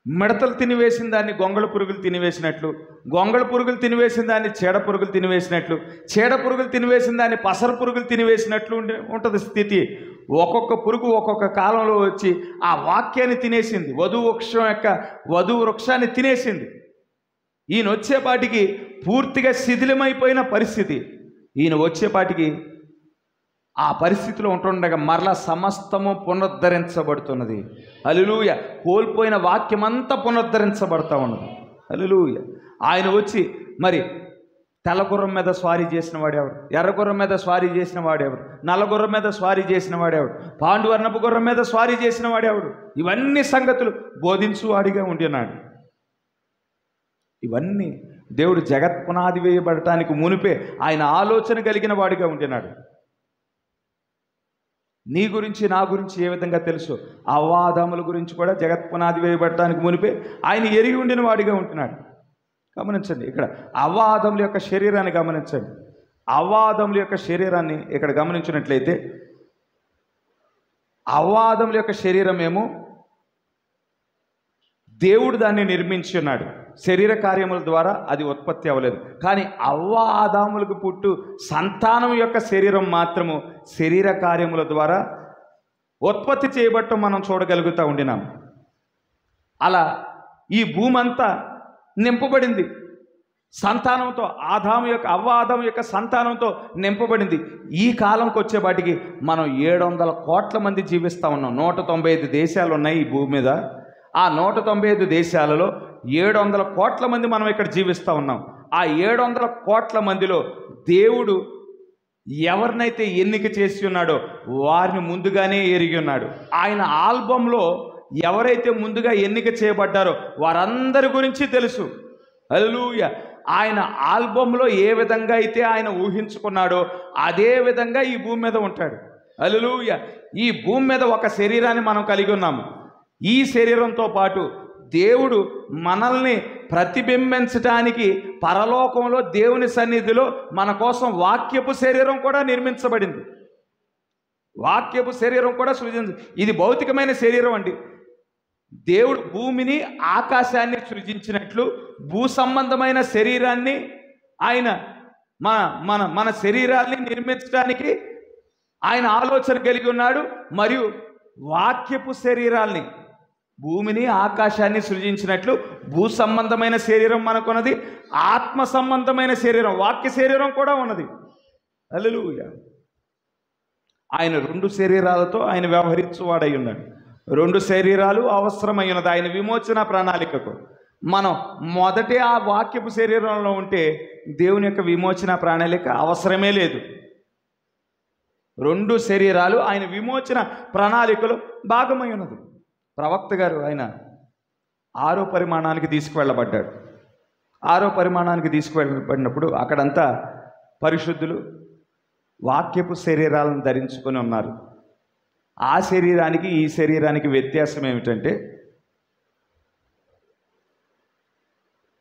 మిడతలు తినివేసిన దాన్ని గొంగళ పురుగులు తినివేసినట్లు, గొంగళ పురుగులు తినివేసిన దాన్ని చీడ పురుగులు తినివేసినట్లు, చీడ పురుగులు తినివేసిన దాన్ని పసర పురుగులు తినివేసినట్లు ఉంటుంది స్థితి. ఒక్కొక్క పురుగు ఒక్కొక్క కాలంలో వచ్చి ఆ వాక్యాన్ని తినేసింది, వధువు వృక్షాన్ని తినేసింది. ఈయన వచ్చేపాటికి పూర్తిగా శిథిలమైపోయిన పరిస్థితి. ఈయన వచ్చేపాటికి ఆ పరిస్థితిలో ఉంటుండగా మరలా సమస్తము పునరుద్ధరించబడుతున్నది. హల్లెలూయా. కోల్పోయిన వాక్యమంతా పునరుద్ధరించబడతా ఉన్నది. హల్లెలూయా. ఆయన వచ్చి మరి తెల్లగుర్రం మీద స్వారీ చేసిన వాడెవరు, ఎర్రగుర్రం మీద స్వారీ చేసిన వాడెవరు, నల్లగుర్రం మీద స్వారీ చేసిన వాడెవడు, పాండువర్ణపు గుర్రం మీద స్వారీ చేసిన వాడెవడు, ఇవన్నీ సంగతులు బోధించువాడిగా ఉండినాడు. ఇవన్నీ దేవుడు జగత్ పునాది వేయబడటానికి మునిపే ఆయన ఆలోచన కలిగిన వాడిగా ఉండినాడు. నీ గురించి నా గురించి ఏ విధంగా తెలుసు, అవ్వాదముల గురించి కూడా జగత్ పునాది వేయబడటానికి మునిపే ఆయన ఎరిగి ఉండిన వాడిగా ఉంటున్నాడు. గమనించండి, ఇక్కడ అవ్వాదముల యొక్క శరీరాన్ని గమనించండి. అవ్వాదముల యొక్క శరీరాన్ని ఇక్కడ గమనించినట్లయితే, అవ్వాదముల యొక్క శరీరం ఏమో దేవుడు దాన్ని నిర్మించి ఉన్నాడు. శరీర కార్యముల ద్వారా అది ఉత్పత్తి అవ్వలేదు. కానీ అవ్వ ఆదాములకు పుట్టు సంతానం యొక్క శరీరం మాత్రము శరీర కార్యముల ద్వారా ఉత్పత్తి చేయబట్టం మనం చూడగలుగుతూ ఉండినాం. అలా ఈ భూమి అంతా నింపబడింది సంతానంతో. అవ్వ ఆదాము యొక్క సంతానంతో నింపబడింది. ఈ కాలంకి వచ్చేపాటికి మనం 700 కోట్ల మంది జీవిస్తూ ఉన్నాం. 195 దేశాలు ఉన్నాయి ఈ భూమి మీద. ఆ 195 దేశాలలో 700 కోట్ల మంది మనం ఇక్కడ జీవిస్తూ ఉన్నాం. ఆ 700 కోట్ల మందిలో దేవుడు ఎవరినైతే ఎన్నిక చేసి ఉన్నాడో వారిని ముందుగానే ఎరిగి ఉన్నాడు. ఆయన ఆల్బంలో ఎవరైతే ముందుగా ఎన్నిక చేయబడ్డారో వారందరి గురించి తెలుసు. హల్లెలూయా. ఆయన ఆల్బంలో ఏ విధంగా అయితే ఆయన ఊహించుకున్నాడో అదే విధంగా ఈ భూమి మీద ఉంటాడు. హల్లెలూయా. ఈ భూమి మీద ఒక శరీరాన్ని మనం కలిగి ఉన్నాము. ఈ శరీరంతో పాటు దేవుడు మనల్ని ప్రతిబింబించడానికి పరలోకంలో దేవుని సన్నిధిలో మన కోసం వాక్యపు శరీరం కూడా నిర్మించబడింది. వాక్యపు శరీరం కూడా ఇది భౌతికమైన శరీరం అండి. దేవుడు భూమిని ఆకాశాన్ని సృజించినట్లు భూ సంబంధమైన శరీరాన్ని ఆయన మన శరీరాన్ని నిర్మించడానికి ఆయన ఆలోచన కలిగి ఉన్నాడు. మరియు వాక్యపు శరీరాల్ని, భూమిని ఆకాశాన్ని సృజించినట్లు భూ సంబంధమైన శరీరం మనకున్నది, ఆత్మ సంబంధమైన శరీరం వాక్య శరీరం కూడా ఉన్నది. హల్లెలూయా. ఆయన 2 శరీరాలతో ఆయన వ్యవహరించువాడై ఉన్నాడు. 2 శరీరాలు అవసరమై ఉన్నది ఆయన విమోచన ప్రణాళికకు. మనం మొదటే ఆ వాక్యపు శరీరంలో ఉంటే దేవుని యొక్క విమోచన ప్రణాళిక అవసరమే లేదు. 2 శరీరాలు ఆయన విమోచన ప్రణాళికలో భాగమై ఉన్నది. ప్రవక్త గారు ఆయన 6వ పరిమాణానికి తీసుకువెళ్ళబడ్డాడు. 6వ పరిమాణానికి తీసుకువెళ్ళబడినప్పుడు అక్కడంతా పరిశుద్ధులు వాక్యపు శరీరాలను ధరించుకొని ఉన్నారు. ఆ శరీరానికి ఈ శరీరానికి వ్యత్యాసం ఏమిటంటే,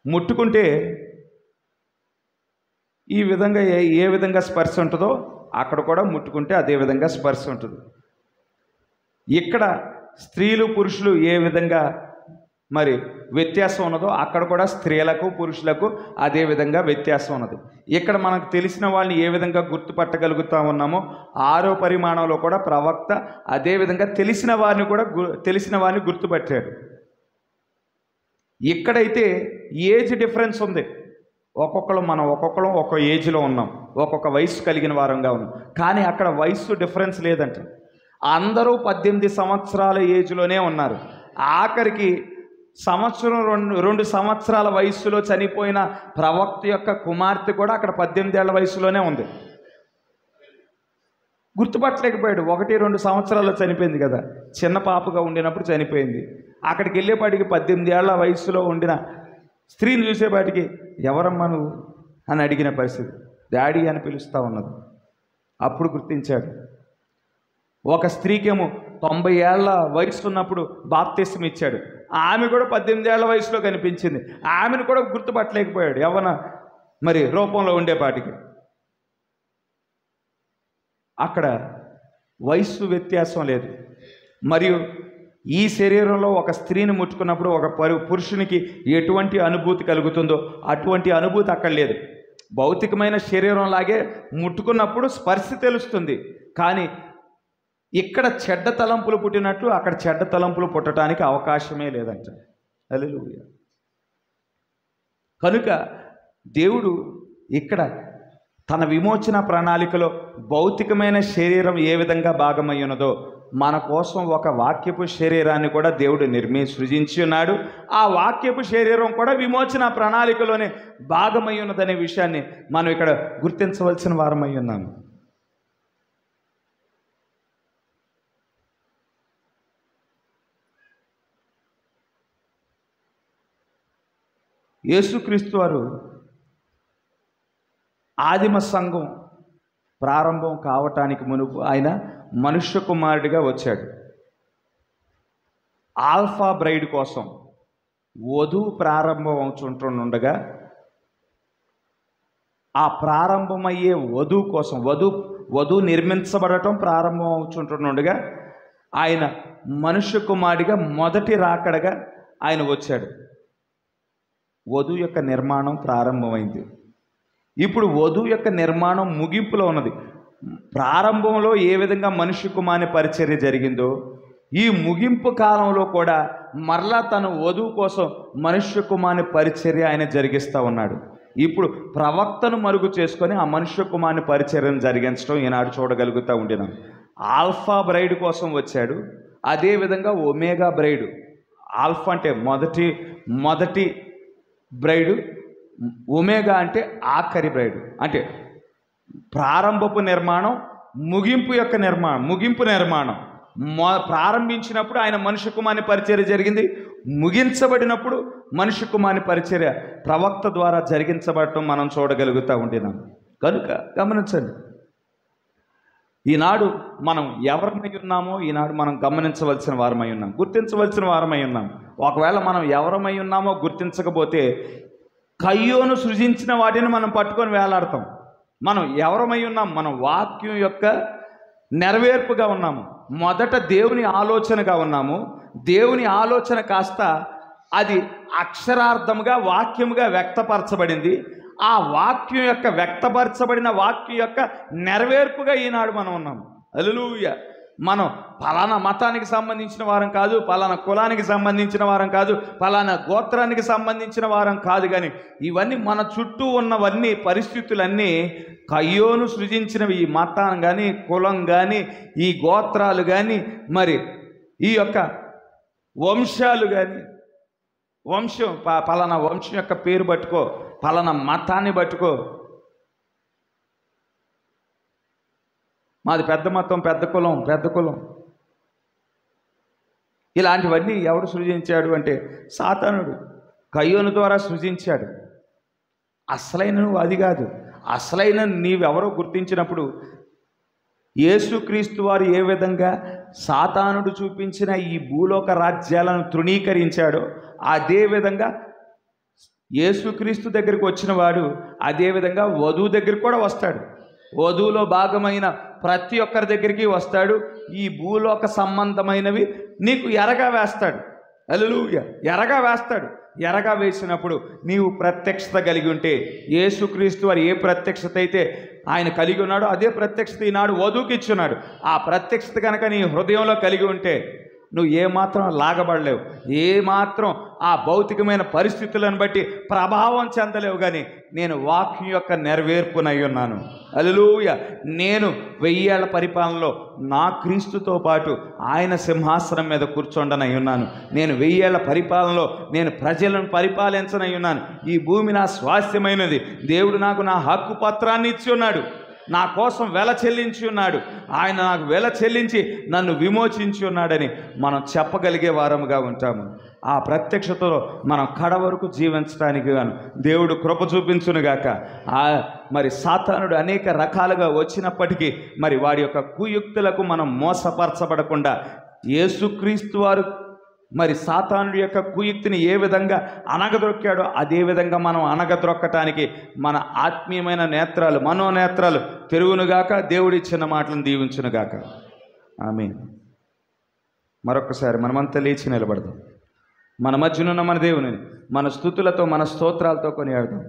ముట్టుకుంటే ఈ విధంగా ఏ విధంగా స్పర్శ ఉంటుందో అక్కడ కూడా ముట్టుకుంటే అదే విధంగా స్పర్శ ఉంటుంది. ఇక్కడ స్త్రీలు పురుషులు ఏ విధంగా మరి వ్యత్యాసం ఉన్నదో అక్కడ కూడా స్త్రీలకు పురుషులకు అదే విధంగా వ్యత్యాసం ఉన్నది. ఇక్కడ మనకు తెలిసిన వాళ్ళని ఏ విధంగా గుర్తుపట్టగలుగుతా ఉన్నామో 6వ పరిమాణంలో కూడా ప్రవక్త అదే విధంగా తెలిసిన వారిని గుర్తుపట్టాడు. ఇక్కడైతే ఏజ్ డిఫరెన్స్ ఉంది. మనం ఒక్కొక్కరం ఒక ఏజ్లో ఉన్నాం, ఒక్కొక్క వయసు కలిగిన వారంగా ఉన్నాం. కానీ అక్కడ వయసు డిఫరెన్స్ లేదంట. అందరూ 18 సంవత్సరాల ఏజ్లోనే ఉన్నారు. ఆఖరికి సంవత్సరం 2 సంవత్సరాల వయస్సులో చనిపోయిన ప్రవక్త యొక్క కుమార్తె కూడా అక్కడ 18 ఏళ్ల వయసులోనే ఉంది. గుర్తుపట్టలేకపోయాడు. 1-2 సంవత్సరాల్లో చనిపోయింది కదా, చిన్న పాపగా ఉండినప్పుడు చనిపోయింది. అక్కడికి వెళ్ళేపాటికి 18 ఏళ్ల వయసులో ఉండిన స్త్రీని చూసేపాటికి ఎవరమ్మా నువ్వు అని అడిగిన పరిస్థితి. డాడీ అని పిలుస్తూ ఉన్నది. అప్పుడు గుర్తించాడు. ఒక స్త్రీకేమో 90 ఏళ్ల వయసు ఉన్నప్పుడు బాప్తిస్మం ఇచ్చాడు. ఆమె కూడా 18 ఏళ్ల వయసులో కనిపించింది. ఆమెను కూడా గుర్తుపట్టలేకపోయాడు యవ్వన మరి రూపంలో ఉండేపాటికి. అక్కడ వయస్సు వ్యత్యాసం లేదు. మరియు ఈ శరీరంలో ఒక స్త్రీని ముట్టుకున్నప్పుడు ఒక పురుషునికి ఎటువంటి అనుభూతి కలుగుతుందో అటువంటి అనుభూతి అక్కడ లేదు. భౌతికమైన శరీరం లాగే ముట్టుకున్నప్పుడు స్పర్శ తెలుస్తుంది, కానీ ఇక్కడ చెడ్డ తలంపులు పుట్టినట్టు అక్కడ చెడ్డ తలంపులు పుట్టడానికి అవకాశమే లేదంట. హల్లెలూయా. కనుక దేవుడు ఇక్కడ తన విమోచన ప్రణాళికలో భౌతికమైన శరీరం ఏ విధంగా భాగమై ఉన్నదో మన కోసం ఒక వాక్యపు శరీరాన్ని కూడా దేవుడు సృజించి ఉన్నాడు. ఆ వాక్యపు శరీరం కూడా విమోచన ప్రణాళికలోనే భాగమై ఉన్నదనే విషయాన్ని మనం ఇక్కడ గుర్తించవలసిన వారమై ఉన్నాము. యేసుక్రీస్తు వారు ఆదిమ సంఘం ప్రారంభం కావటానికి మునుపు ఆయన మనుష్య కుమారుడిగా వచ్చాడు. ఆల్ఫా బ్రైడ్ కోసం వధువు ప్రారంభం అవుతుంటుండగా ఆ ప్రారంభమయ్యే వధువు కోసం వధువు నిర్మించబడటం ప్రారంభం అవుతుంటుండగా ఆయన మనుష్య కుమారుడిగా మొదటి రాకడగా ఆయన వచ్చాడు. వధువు యొక్క నిర్మాణం ప్రారంభమైంది. ఇప్పుడు వధువు యొక్క నిర్మాణం ముగింపులో ఉన్నది. ప్రారంభంలో ఏ విధంగా మనుష్య కుమారుని పరిచర్య జరిగిందో ఈ ముగింపు కాలంలో కూడా మరలా తను వధువు కోసం మనుష్య కుమారుని పరిచర్య ఆయన జరిగిస్తూ ఉన్నాడు. ఇప్పుడు ప్రవక్తను మరుగు చేసుకొని ఆ మనుష్య కుమారుని పరిచర్యను జరిగించడం ఈనాడు చూడగలుగుతూ ఉండినాం. ఆల్ఫా బ్రైడ్ కోసం వచ్చాడు, అదేవిధంగా ఒమేగా బ్రైడ్. ఆల్ఫా అంటే మొదటి బ్రైడు, ఒమేగా అంటే ఆఖరి బ్రైడు. అంటే ప్రారంభపు నిర్మాణం, ముగింపు నిర్మాణం. ప్రారంభించినప్పుడు ఆయన మనుష్య కుమారుని పరిచర్య జరిగింది, ముగించబడినప్పుడు మనుష్య కుమారుని పరిచర్య ప్రవక్త ద్వారా జరిగించబడటం మనం చూడగలుగుతూ ఉండినాం. కనుక గమనించండి, ఈనాడు మనం ఎవరమై ఉన్నామో ఈనాడు మనం గమనించవలసిన వారమై ఉన్నాం, గుర్తించవలసిన వారమై ఉన్నాం. ఒకవేళ మనం ఎవరమై ఉన్నామో గుర్తించకపోతే కయ్యోను సృజించిన వాటిని మనం పట్టుకొని వేలాడతాం. మనం ఎవరమై ఉన్నాం? మనం వాక్యం యొక్క నెరవేర్పుగా ఉన్నాము. మొదట దేవుని ఆలోచనగా ఉన్నాము. దేవుని ఆలోచన కాస్త అది అక్షరార్థముగా వాక్యముగా వ్యక్తపరచబడింది. ఆ వాక్యం యొక్క వ్యక్తపరచబడిన వాక్యం యొక్క నెరవేర్పుగా ఈనాడు మనం ఉన్నాము. హల్లెలూయా. మనం పలానా మతానికి సంబంధించిన వారం కాదు, పలానా కులానికి సంబంధించిన వారం కాదు, పలానా గోత్రానికి సంబంధించిన వారం కాదు, కానీ ఇవన్నీ మన చుట్టూ ఉన్నవన్నీ పరిస్థితులన్నీ కయ్యోను సృజించినవి. ఈ మతం కానీ, కులం కానీ, ఈ గోత్రాలు కానీ, మరి ఈ యొక్క వంశాలు కానీ, పలానా వంశం యొక్క పేరు పట్టుకో, పలానా మతాన్ని పట్టుకో, మాది పెద్ద మతం, పెద్ద కులం, ఇలాంటివన్నీ ఎవడు సృజించాడు అంటే సాతానుడు కయ్యోను ద్వారా సృజించాడు. అసలైన నువ్వు అది కాదు. అసలైన నీవెవరో గుర్తించినప్పుడు యేసుక్రీస్తు వారు ఏ విధంగా సాతానుడు చూపించిన ఈ భూలోక రాజ్యాలను తృణీకరించాడో అదేవిధంగా యేసుక్రీస్తు దగ్గరికి వచ్చిన వాడు అదేవిధంగా వధువు దగ్గరికి కూడా వస్తాడు. వధువులో భాగమైన ప్రతి ఒక్కరి దగ్గరికి వస్తాడు. ఈ భూలోక సంబంధమైనవి నీకు ఎరగా వేస్తాడు. హల్లెలూయా. ఎరగా వేస్తాడు. ఎరగా వేసినప్పుడు నీవు ప్రత్యక్షత కలిగి ఉంటే, యేసుక్రీస్తు వారు ఏ ప్రత్యక్షత అయితే ఆయన కలిగి ఉన్నాడో అదే ప్రత్యక్షత ఈనాడు వధువుకి ఇచ్చున్నాడు. ఆ ప్రత్యక్షత కనుక నీ హృదయంలో కలిగి ఉంటే నువ్వు ఏమాత్రం లాగబడలేవు, ఏమాత్రం ఆ భౌతికమైన పరిస్థితులను బట్టి ప్రభావం చెందలేవు. కానీ నేను వాక్యం యొక్క నెరవేర్పునై ఉన్నాను. హల్లెలూయా. నేను 1000 ఏళ్ల పరిపాలనలో నా క్రీస్తుతో పాటు ఆయన సింహాసనం మీద కూర్చోండనై ఉన్నాను. నేను 1000 ఏళ్ల పరిపాలనలో నేను ప్రజలను పరిపాలించనై ఉన్నాను. ఈ భూమి నా స్వాస్థ్యమైనది. దేవుడు నాకు నా హక్కు పత్రాన్ని ఇచ్చి ఉన్నాడు. నా కోసం వెల చెల్లించి ఉన్నాడు. ఆయన నాకు వెల చెల్లించి నన్ను విమోచించి ఉన్నాడని మనం చెప్పగలిగే వారముగా ఉంటాము. ఆ ప్రత్యక్షతలో మనం కడ వరకు జీవించడానికి గాను దేవుడు కృప చూపించునుగాక. మరి సాతానుడు అనేక రకాలుగా వచ్చినప్పటికీ మరి వాడి యొక్క కుయుక్తులకు మనం మోసపరచబడకుండా యేసుక్రీస్తు వారు మరి సాతానుడి యొక్క కుయుక్తిని ఏ విధంగా అనగదొక్కాడో అదేవిధంగా మనం అనగదొక్కటానికి మన ఆత్మీయమైన నేత్రాలు, మనోనేత్రాలు తెరువునుగాక. దేవుడిచ్చిన మాటలను దీవించునుగాక. ఆమేన్. మరొకసారి మనమంతా లేచి నిలబడదాం. మన మధ్యనున్న మన దేవుని మన స్తుతులతో మన స్తోత్రాలతో కొనియాడదాం.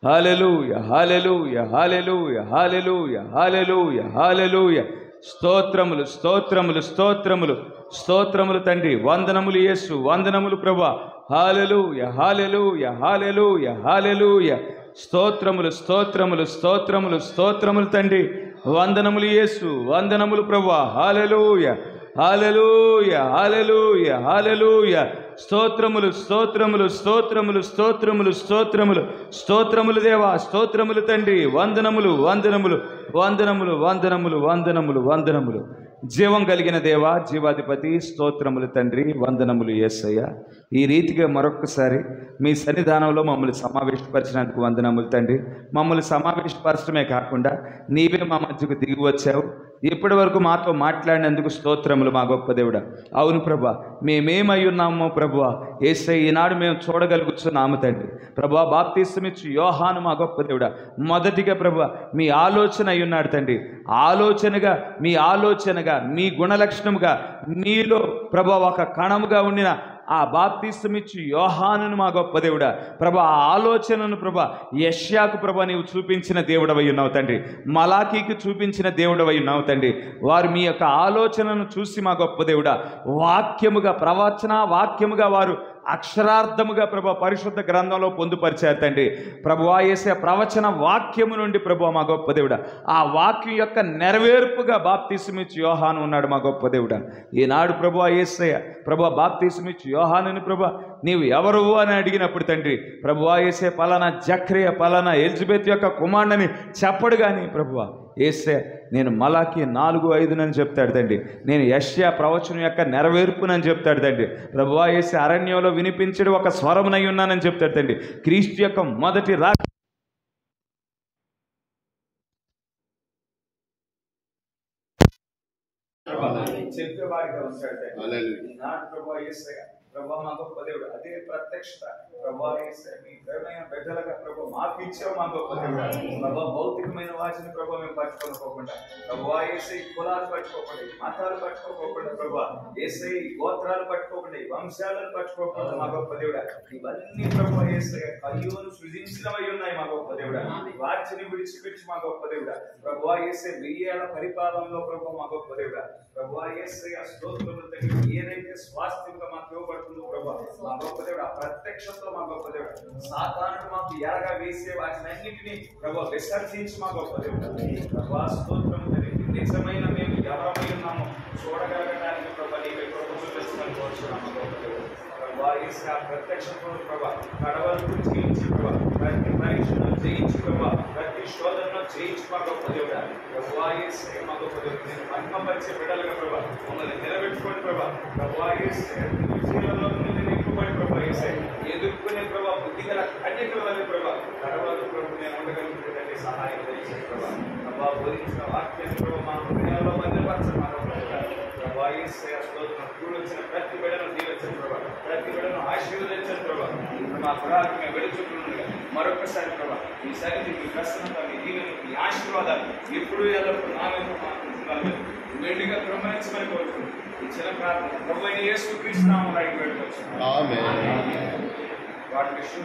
హల్లెలూయా, హల్లెలూయా, హల్లెలూయా, హల్లెలూయా, హల్లెలూయా, హల్లెలూయా. స్తోత్రములు, స్తోత్రములు, స్తోత్రములు, స్తోత్రములు తండ్రి. వందనములు యేసు, వందనములు ప్రభువా. హల్లెలూయా, హల్లెలూయా, హల్లెలూయా, హల్లెలూయా. స్తోత్రములు, స్తోత్రములు, స్తోత్రములు, స్తోత్రములు తండ్రి. వందనములు యేసు, వందనములు ప్రభువా. హల్లెలూయా, హల్లెలూయా, హల్లెలూయా, హల్లెలూయా. స్తోత్రములు, స్తోత్రములు, స్తోత్రములు, స్తోత్రములు, స్తోత్రములు, స్తోత్రములు దేవా, స్తోత్రములు తండ్రి. వందనములు, వందనములు, వందనములు, వందనములు, వందనములు, వందనములు. జీవం కలిగిన దేవా, జీవాధిపతి, స్తోత్రములు తండ్రి. వందనములు యేసయ్య. ఈ రీతిగా మరొక్కసారి మీ సన్నిధానంలో మమ్మల్ని సమావేశపరిచినందుకు వందనములు తండ్రి. మమ్మల్ని సమావేశపరచడమే కాకుండా నీవే మా మధ్యకు దిగి వచ్చావు. ఇప్పటి వరకు మాతో మాట్లాడినందుకు స్తోత్రములు మా గొప్ప దేవుడా. అవును ప్రభా, మేమేమై ఉన్నామో ప్రభువా యేసయ్య ఈనాడు మేము చూడగలుగుతున్నాము తండ్రి. ప్రభా, బాప్తిస్మమిచ్చు యోహాను మా గొప్ప దేవుడా మొదటిగా ప్రభా మీ ఆలోచన అయి ఉన్నాడు తండ్రి. ఆలోచనగా మీ ఆలోచనగా మీ గుణలక్షణముగా మీలో ప్రభా ఒక కణముగా ఉండిన ఆ బాప్తిస్మమిచ్చు యోహానును మా గొప్ప దేవుడా ప్రభా ఆ ఆలోచనను ప్రభా యెషయాకు ప్రభా నీవు చూపించిన దేవుడవై ఉన్నావు తండ్రి. మలాకీకి చూపించిన దేవుడవై ఉన్నావు తండ్రి. వారు మీ యొక్క ఆలోచనను చూసి మా గొప్ప దేవుడా వాక్యముగా ప్రవచన వాక్యముగా వారు అక్షరార్థముగా ప్రభా పరిశుద్ధ గ్రంథంలో పొందుపరిచారు తండ్రి. ప్రభువా యేసయ్య ప్రవచన వాక్యము నుండి ప్రభువా మా గొప్ప దేవుడా ఆ వాక్యం యొక్క నెరవేర్పుగా బాప్తిస్మమిచ్చు యోహాను ఉన్నాడు మా గొప్ప దేవుడా. ఈనాడు ప్రభువా యేసయ్య ప్రభువా బాప్తిస్మమిచ్చు యోహానుని ప్రభా నీవు ఎవరు అని అడిగినప్పుడు తండ్రి ప్రభువా యేసయ్య పలానా జక్రియ పలానా ఎలిజబెత్ యొక్క కుమారుడని చెప్పడు కానీ ప్రభువా యేసయ్య నేను మలాకి 4:5 చెప్తాడు తండ్రి. నేను యెషయా ప్రవచనం యొక్క నెరవేర్పునని చెప్తాడు తండ్రి. ప్రభువా యేసయ్య అరణ్యంలో వినిపించడు ఒక స్వరమునై ఉన్నానని చెప్తాడు తండ్రి. క్రీస్తు యొక్క మొదటి చెప్పేవాడిగా ఉంటాడు తండ్రి. ప్రభువా యేసయ్య ప్రభా మా గొప్ప దేవుడు అదే ప్రత్యక్షత ప్రభా యేసయ్య మీ ప్రేమైన బిడ్డలుగా ప్రభా మాకు ఇచ్చావు మా గొప్ప దేవుడు. ప్రభా భౌతికమైన వాటిని ప్రభా మేము పట్టుకోకపోకుండా ప్రభా యేసయ్య కులాలు పట్టుకోకుండా మతాలు పట్టుకోకుండా ప్రభా యేసయ్య గోత్రాలు పట్టుకోకుండా వంశాలను పట్టుకోకుండా మా గొప్ప దేవుడా ఇవన్నీ ప్రభా యేసయ్య కయ్యూను సృజించినవై ఉన్నాయి మా గొప్ప దేవుడా. వాటిని విడిచిపెట్టి మా గొప్ప దేవుడా ప్రభా యేసయ్య 1000 ఏళ్ల పరిపాలనలో ప్రభా మా గొప్ప దేవుడా ప్రభా యేసయ్య స్తోత్రములు తండ్రి. ఏదైతే స్వాస్థ్యంగా మాకు ఇవ్వబడుతుందో ప్రభా మా గొప్ప దేవుడు ఆ ప్రత్యక్షతో మా గొప్ప దేవుడు సాతానుడు మాకు ఎరగా వేసే వాటిని అన్నింటినీ ప్రభా విసర్జించి మా గొప్ప దేవుడు ప్రభా స్తోత్రము తండ్రి. నిజమైన మేము ఎవరమై ఉన్నామో చూడగలగడానికి ప్రభా నీవే ప్రభు చూపించమని కోరుచున్నాము గొప్ప దేవుడు ప్రభా యేసయ్య ప్రత్యక్షతో ప్రభా కడవలను జయించి ప్రభా ప్రతి పరీక్షను జయించి ప్రభా ప్రతి శోధనను జయించి మా గొప్ప దేవుడా ప్రభా యేసయ్య మా గొప్ప దేవుడు నేను మహిమపరిచే బిడ్డలుగా ప్రభా మమ్మల్ని నిలబెట్టుకోండి ప్రభా ప్రభా యేసయ్య విజయంలో నింపుబడి ప్రభా యేసయ్య ఎదుర్కొనే ప్రభా బుద్ధిగల కన్యకల వల్ల ప్రభా కడవలు ప్రభు నేను ఉండగలుగుతుందంటే సహాయం చేయండి ప్రభా ప్రభా బోధించిన వాక్యాన్ని ప్రభా మా హృదయాల్లో భద్రపరచండి మా గొప్ప దేవుడా ప్రభా యేసయ్య స్తోత్రం కూడొచ్చిన ప్రతి బిడ్డను దీవించండి ప్రభా ప్రతి బిడ్డను ఆశీర్వదించండి ప్రభా మా పురాలకు మేము వెళుచుకుంటుండగా మరొకసారి ప్రభా మీ సన్నిధి మీ ప్రసన్నత మీ దీవెన మీ ఆశీర్వాదాలు ఎప్పుడు ఎల్లప్పుడు నా మీద మాట్లాడుతున్నారు మెండుగా ప్రమాణించమని కోరుకుంటున్నాను. ఈ చిన్న ప్రార్థన ప్రభు అయిన యేసుక్రీస్తు నామములో అడిగి వేడుకొచ్చున్నాను. ఆమేన్. God bless you.